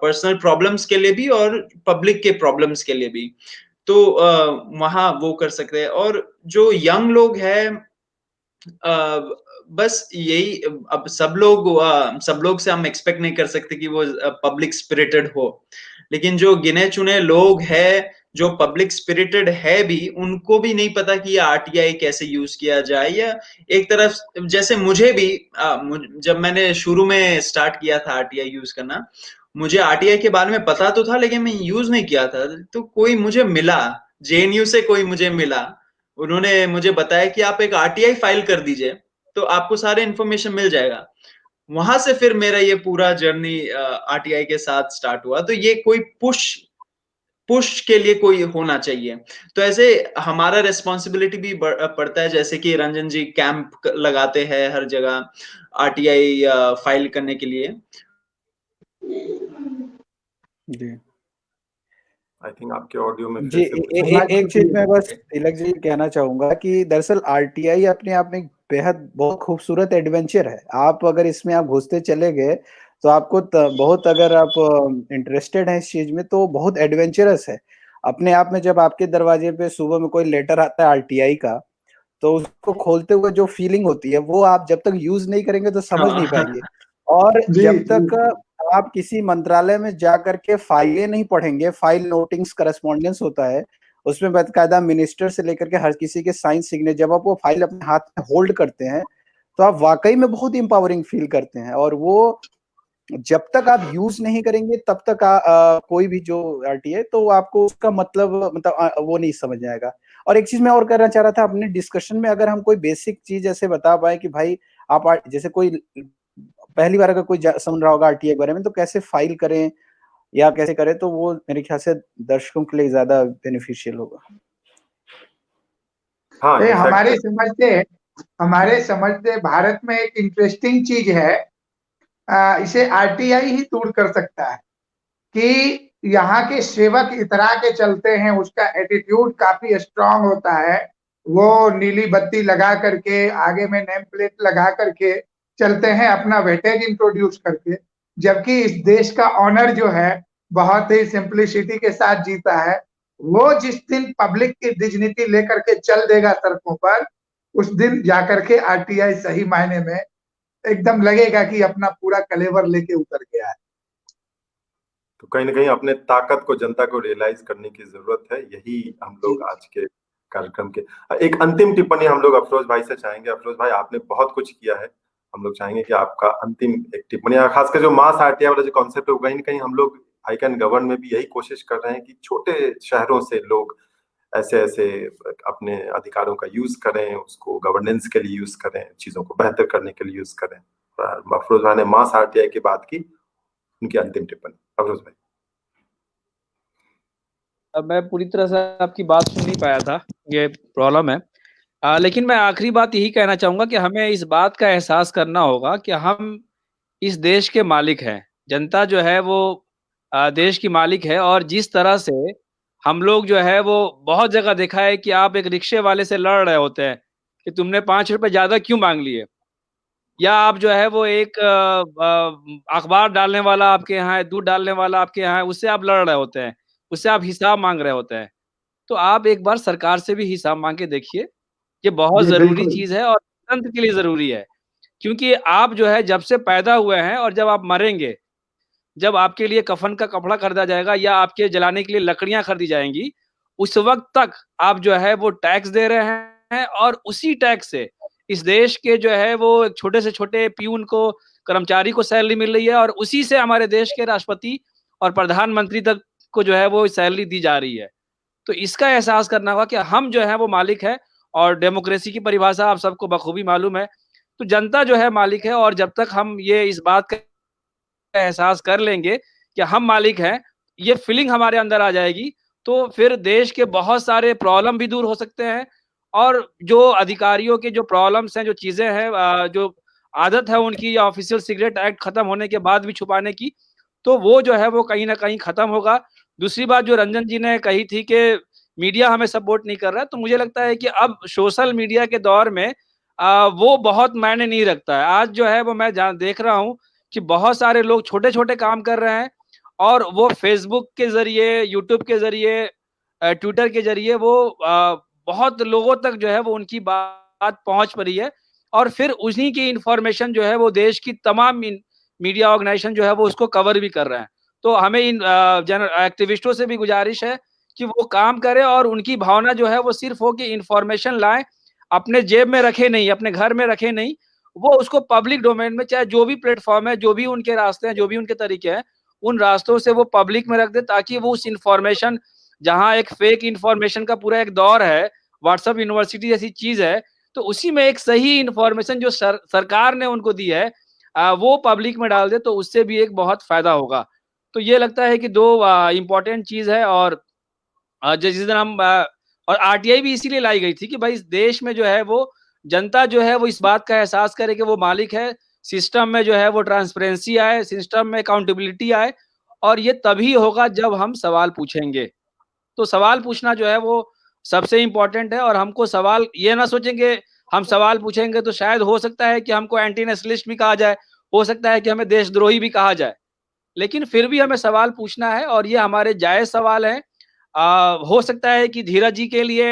पर्सनल प्रॉब्लम्स के लिए भी और पब्लिक के प्रॉब्लम्स के लिए भी। तो वहां वो कर सकते हैं। और जो यंग लोग हैं, बस यही, अब सब लोग से हम एक्सपेक्ट नहीं कर सकते कि वो पब्लिक स्पिरिटेड हो, लेकिन जो गिने चुने लोग हैं जो पब्लिक स्पिरिटेड है भी, उनको भी नहीं पता कि ये आरटीआई कैसे यूज किया जाए। या एक तरफ जैसे मुझे भी जब मैंने शुरू में स्टार्ट किया था आरटीआई यूज करना, मुझे आरटीआई के बारे में पता तो था लेकिन मैं यूज नहीं किया था। तो कोई मुझे मिला, जेएनयू से कोई मुझे मिला, उन्होंने मुझे बताया कि आप एक आरटीआई फाइल कर दीजिए तो आपको सारे इन्फॉर्मेशन मिल जाएगा। वहां से फिर मेरा ये पूरा जर्नी आरटीआई के साथ स्टार्ट हुआ। तो ये कोई पुश के लिए कोई होना चाहिए। तो ऐसे हमारा रिस्पॉन्सिबिलिटी भी पड़ता है, जैसे कि रंजन जी कैंप लगाते हैं हर जगह आरटीआई फाइल करने के लिए। जी आई थिंक आपके ऑडियो में जी फिर से एक चीज मैं बस तिलक जी कहना चाहूंगा कि दरअसल आरटीआई अपने आप में एक बेहद बहुत खूबसूरत एडवेंचर है। आप अगर इसमें आप घुसते चले गए तो आपको बहुत, अगर आप इंटरेस्टेड हैं इस चीज में तो बहुत एडवेंचरस है अपने आप में। जब आपके दरवाजे पे सुबह में कोई लेटर आता है आरटीआई का, तो उसको खोलते हुए जो फीलिंग होती है वो आप जब तक यूज नहीं करेंगे तो समझ नहीं पाएंगे। और जी, जब जी। तक आप किसी मंत्रालय में जाकर के फाइलें नहीं पढ़ेंगे, फाइल नोटिंग्स करस्पॉन्डेंस होता है, उसमें बाकायदा मिनिस्टर से लेकर के हर किसी के साइन सिग्नेचर, जब आप वो फाइल अपने हाथ में होल्ड करते हैं तो आप वाकई में बहुत इंपावरिंग फील करते हैं। और वो जब तक आप यूज नहीं करेंगे तब तक कोई भी जो आरटीआई, तो आपको उसका मतलब वो नहीं समझ आएगा। और एक चीज मैं और कहना चाह रहा था अपने डिस्कशन में, अगर हम कोई बेसिक चीज ऐसे बता पाए कि भाई आप जैसे कोई पहली बार अगर कोई सुन रहा होगा आरटीआई के बारे में तो कैसे फाइल करें या कैसे करें, तो वो मेरे ख्याल से दर्शकों के लिए ज्यादा बेनिफिशियल होगा। हाँ ये इनफैक्ट हमारे समझते भारत में एक इंटरेस्टिंग चीज है, इसे आरटीआई ही दूर कर सकता है कि यहाँ के सेवक इतरा के चलते हैं, उसका एटीट्यूड काफी स्ट्रांग होता है। वो नीली बत्ती लगा करके, आगे में नेम प्लेट लगा करके चलते हैं, अपना वेटेज इंट्रोड्यूस करके। जबकि इस देश का ऑनर जो है बहुत ही सिंप्लिसिटी के साथ जीता है। वो जिस दिन पब्लिक की डिग्निटी लेकर के चल देगा सड़कों पर, उस दिन जाकर के आरटीआई सही मायने में एकदम लगेगा कि अपना पूरा कलेवर लेके उतर गया है। तो कहीं ना कहीं अपने ताकत को जनता को रियलाइज करने की जरूरत है। यही हम लोग आज के कार्यक्रम के एक अंतिम टिप्पणी हम लोग अफरोज भाई से चाहेंगे। अफरोज भाई, आपने बहुत कुछ किया है, हम लोग चाहेंगे कि आपका अंतिम एक टिप्पणी, खासकर जो मास आरटीआई वाला जो कॉन्सेप्ट है वो कहीं ना कहीं हम लोग आई कैन गवर्न में भी यही कोशिश कर रहे हैं कि छोटे शहरों से लोग ऐसे ऐसे अपने अधिकारों का यूज करें, उसको गवर्नेंस के लिए यूज करें, चीजों को बेहतर करने के लिए यूज करें। अफरोज भाई ने मास आरटीआई की बात की, उनकी अंतिम टिप्पणी अफरोज भाई। अब मैं पूरी तरह से आपकी बात सुन नहीं पाया था, ये प्रॉब्लम है। लेकिन मैं आखिरी बात यही कहना चाहूंगा कि हमें इस बात का एहसास करना होगा कि हम इस देश के मालिक हैं। जनता जो है वो देश की मालिक है। और जिस तरह से हम लोग जो है वो बहुत जगह देखा है कि आप एक रिक्शे वाले से लड़ रहे होते हैं कि तुमने 5 रुपए ज्यादा क्यों मांग लिए, या आप जो है वो एक अखबार डालने वाला आपके यहाँ है, दूध डालने वाला आपके यहाँ है, उससे आप लड़ रहे होते हैं, उससे आप हिसाब मांग रहे होते हैं। तो आप एक बार सरकार से भी हिसाब मांग के देखिए। ये बहुत जी, जरूरी बिल्कुल। चीज है और तंत्र के लिए जरूरी है। क्योंकि आप जो है जब से पैदा हुए हैं और जब आप मरेंगे, जब आपके लिए कफन का कपड़ा खरीदा जाएगा या आपके जलाने के लिए लकड़ियां खरीदी जाएंगी, उस वक्त तक आप जो है वो टैक्स दे रहे हैं। और उसी टैक्स से इस देश के जो है वो छोटे से छोटे प्यून को, कर्मचारी को सैलरी मिल रही है, और उसी से हमारे देश के राष्ट्रपति और प्रधानमंत्री तक को जो है वो सैलरी दी जा रही है। तो इसका एहसास करना होगा कि हम जो है वो मालिक है। और डेमोक्रेसी की परिभाषा आप सबको बखूबी मालूम है। तो जनता जो है मालिक है, और जब तक हम ये इस बात का एहसास कर लेंगे कि हम मालिक हैं, ये फीलिंग हमारे अंदर आ जाएगी, तो फिर देश के बहुत सारे प्रॉब्लम भी दूर हो सकते हैं। और जो अधिकारियों के जो प्रॉब्लम्स हैं, जो चीजें हैं, जो आदत है उनकी ऑफिशियल सिगरेट एक्ट खत्म होने के बाद भी छुपाने की, तो वो जो है वो कहीं ना कहीं खत्म होगा। दूसरी बात जो रंजन जी ने कही थी कि मीडिया हमें सपोर्ट नहीं कर रहा है, तो मुझे लगता है कि अब सोशल मीडिया के दौर में वो बहुत मायने नहीं रखता है। आज जो है वो मैं देख रहा हूँ कि बहुत सारे लोग छोटे-छोटे काम कर रहे हैं, और वो फेसबुक के ज़रिए, यूट्यूब के ज़रिए, ट्विटर के ज़रिए वो बहुत लोगों तक जो है वो उनकी बात पहुँच पा रही है। और फिर उन्हीं की इन्फॉर्मेशन जो है वो देश की तमाम मीडिया ऑर्गेनाइजेशन जो है वो उसको कवर भी कर रहे हैं। तो हमें इन एक्टिविस्टों से भी गुजारिश है कि वो काम करे और उनकी भावना जो है वो सिर्फ हो कि इंफॉर्मेशन लाएं, अपने जेब में रखे नहीं, अपने घर में रखे नहीं, वो उसको पब्लिक डोमेन में, चाहे जो भी प्लेटफॉर्म है, जो भी उनके रास्ते हैं, जो भी उनके तरीके हैं, उन रास्तों से वो पब्लिक में रख दे, ताकि वो उस इंफॉर्मेशन, जहाँ एक फेक इंफॉर्मेशन का पूरा एक दौर है, व्हाट्सएप यूनिवर्सिटी जैसी चीज है, तो उसी में एक सही इंफॉर्मेशन जो सरकार ने उनको दी है, वो पब्लिक में डाल दे, तो उससे भी एक बहुत फायदा होगा। तो ये लगता है कि दो इम्पोर्टेंट चीज है। और जिस दिन हम और आरटीआई भी इसीलिए लाई गई थी कि भाई इस देश में जो है वो जनता जो है वो इस बात का एहसास करे कि वो मालिक है, सिस्टम में जो है वो ट्रांसपेरेंसी आए, सिस्टम में अकाउंटेबिलिटी आए, और ये तभी होगा जब हम सवाल पूछेंगे। तो सवाल पूछना जो है वो सबसे इम्पोर्टेंट है। और हमको सवाल ये ना सोचेंगे, हम सवाल पूछेंगे तो शायद हो सकता है कि हमको एंटी नेशनलिस्ट भी कहा जाए, हो सकता है कि हमें देशद्रोही भी कहा जाए, लेकिन फिर भी हमें सवाल पूछना है और ये हमारे जायज सवाल हैं। हो सकता है कि धीरज जी के लिए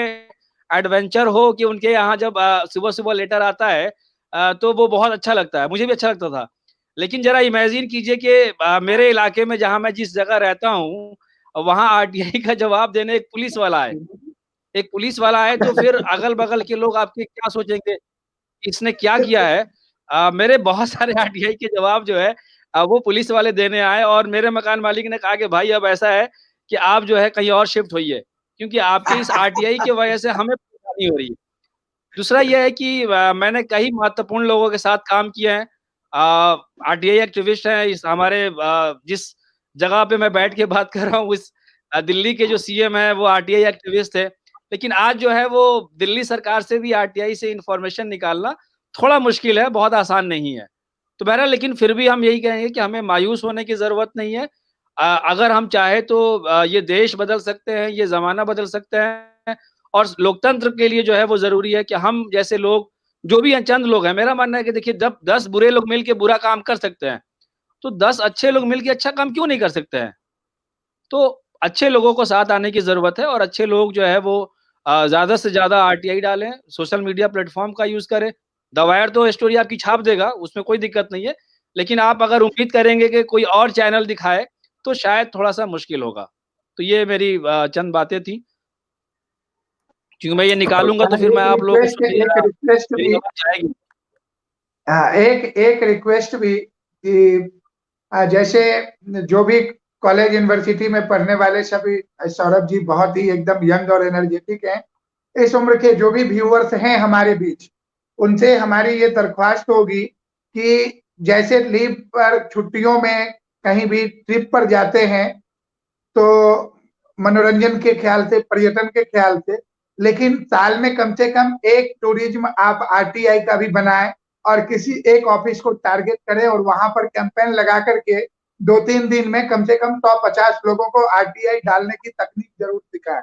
एडवेंचर हो कि उनके यहाँ जब सुबह-सुबह लेटर आता है, तो वो बहुत अच्छा लगता है, मुझे भी अच्छा लगता था। लेकिन ज़रा इमेजिन कीजिए कि मेरे इलाके में, जहाँ मैं जिस जगह रहता हूँ, वहाँ आरटीआई का जवाब देने एक पुलिस वाला आए। एक पुलिस वाला आए तो फिर अगल-बगल के लोग आपके क्या सोचेंगे, कि इसने क्या किया है? मेरे बहुत सारे आरटीआई के जवाब जो है वो पुलिस वाले देने आए, और मेरे मकान मालिक ने कहा कि भाई अब ऐसा है कि आप जो है कहीं और शिफ्ट होइए, क्योंकि आपके इस आरटीआई की वजह से हमें परेशानी हो रही है। दूसरा ये है कि मैंने कई महत्वपूर्ण लोगों के साथ काम किया है। आरटीआई एक्टिविस्ट हैं, इस हमारे जिस जगह पे मैं बैठ के बात कर रहा हूँ, उस दिल्ली के जो सीएम हैं वो आरटीआई एक्टिविस्ट थे। लेकिन आज जो है वो दिल्ली सरकार से भी आरटीआई से इन्फॉर्मेशन निकालना थोड़ा मुश्किल है, बहुत आसान नहीं है। तो बहरहाल, लेकिन फिर भी हम यही कहेंगे कि हमें मायूस होने की ज़रूरत नहीं है। अगर हम चाहें तो ये देश बदल सकते हैं, ये ज़माना बदल सकते हैं, और लोकतंत्र के लिए जो है वो ज़रूरी है कि हम जैसे लोग, जो भी चंद लोग हैं, मेरा मानना है कि देखिए, जब 10 बुरे लोग मिल के बुरा काम कर सकते हैं, तो 10 अच्छे लोग मिल के अच्छा काम क्यों नहीं कर सकते हैं? तो अच्छे लोगों को साथ आने की ज़रूरत है, और अच्छे लोग जो है वो ज़्यादा से ज़्यादा आरटीआई डालें, सोशल मीडिया प्लेटफ़ॉर्म का यूज़ करें। द वायर तो स्टोरी आपकी छाप देगा, उसमें कोई दिक्कत नहीं है। लेकिन आप अगर उम्मीद करेंगे कि कोई और चैनल दिखाए, तो शायद थोड़ा-सा मुश्किल होगा। तो ये मेरी चंद बातें थी। क्योंकि मैं ये निकालूँगा तो फिर मैं आप लोगों को एक सुनिएगा, रिक्वेस्ट मेरी भी, आवाज़ जाएगी। एक रिक्वेस्ट भी कि जैसे जो भी कॉलेज यूनिवर्सिटी में पढ़ने वाले सभी, सौरभ जी बहुत ही एकदम यंग और एनर्जेटिक हैं। इस उम्र के जो भी व्यूअर्स हैं हमारे बीच, उनसे हमारी ये दरख्वास्त होगी कि जैसे लीव पर, छुट्टियों में कहीं भी ट्रिप पर जाते हैं, तो मनोरंजन के ख्याल से, पर्यटन के ख्याल से, लेकिन साल में कम से कम एक टूरिज्म आप आरटीआई का भी बनाएं, और किसी एक ऑफिस को टारगेट करें और वहां पर कैंपेन लगा करके 2-3 दिन में कम से कम 150 लोगों को आरटीआई डालने की तकनीक जरूर सिखाएं।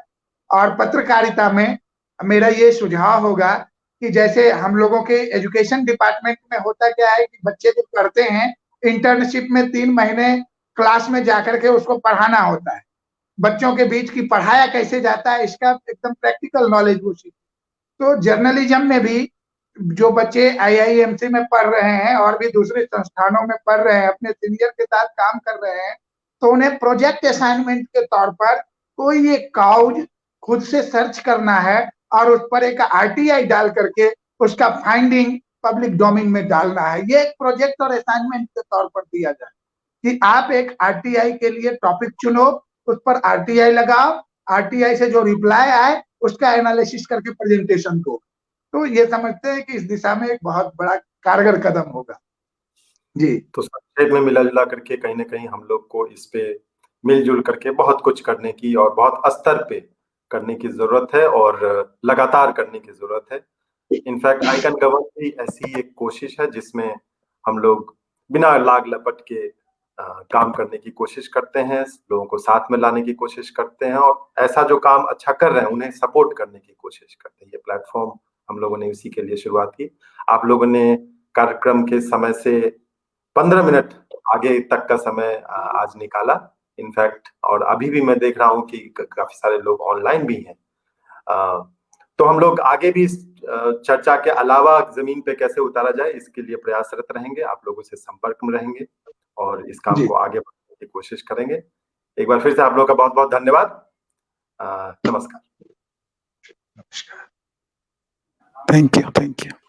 और पत्रकारिता में मेरा ये सुझाव होगा कि जैसे हम लोगों के एजुकेशन डिपार्टमेंट में होता क्या है कि बच्चे जो पढ़ते हैं, इंटर्नशिप में 3 महीने क्लास में जाकर के उसको पढ़ाना होता है, बच्चों के बीच की पढ़ाया कैसे जाता है इसका एकदम प्रैक्टिकल नॉलेज वो सीखते। तो जर्नलिज्म में भी जो बच्चे आईआईएमसी में पढ़ रहे हैं और भी दूसरे संस्थानों में पढ़ रहे हैं, अपने सीनियर के साथ काम कर रहे हैं, तो उन्हें प्रोजेक्ट असाइनमेंट के तौर पर कोई एक काउज खुद से सर्च करना है और उस पर एक आरटीआई डाल करके उसका फाइंडिंग पब्लिक डोमेन में डालना है। ये एक प्रोजेक्ट और असाइनमेंट के तौर पर दिया जाए कि आप एक आरटीआई के लिए टॉपिक चुनो, उस पर आरटीआई लगाओ, आरटीआई से जो रिप्लाई आए उसका एनालिसिस करके प्रेजेंटेशन दो। तो ये समझते हैं कि इस दिशा में एक बहुत बड़ा कारगर कदम होगा। जी, तो संक्षेप में मिला जुला करके कहीं ना कहीं हम लोग को इस पे मिलजुल करके बहुत कुछ करने की और बहुत स्तर पे करने की जरूरत है, और लगातार करने की जरूरत है। इनफैक्ट आई कैन गवर्न की ऐसी एक कोशिश है जिसमें हम लोग बिना लाग लपट के काम करने की कोशिश करते हैं, लोगों को साथ में लाने की कोशिश करते हैं, और ऐसा जो काम अच्छा कर रहे हैं उन्हें सपोर्ट करने की कोशिश करते हैं। ये प्लेटफॉर्म हम लोगों ने इसी के लिए शुरुआत की। आप लोगों ने कार्यक्रम के समय से 15 मिनट आगे तक का समय आज निकाला इनफैक्ट, और अभी भी मैं देख रहा हूँ कि काफी सारे लोग ऑनलाइन भी हैं। तो हम लोग आगे भी इस चर्चा के अलावा जमीन पे कैसे उतारा जाए इसके लिए प्रयासरत रहेंगे, आप लोगों से संपर्क में रहेंगे और इस काम जी। को आगे बढ़ाने की कोशिश करेंगे। एक बार फिर से आप लोगों का बहुत बहुत धन्यवाद। नमस्कार। नमस्कार। Thank you.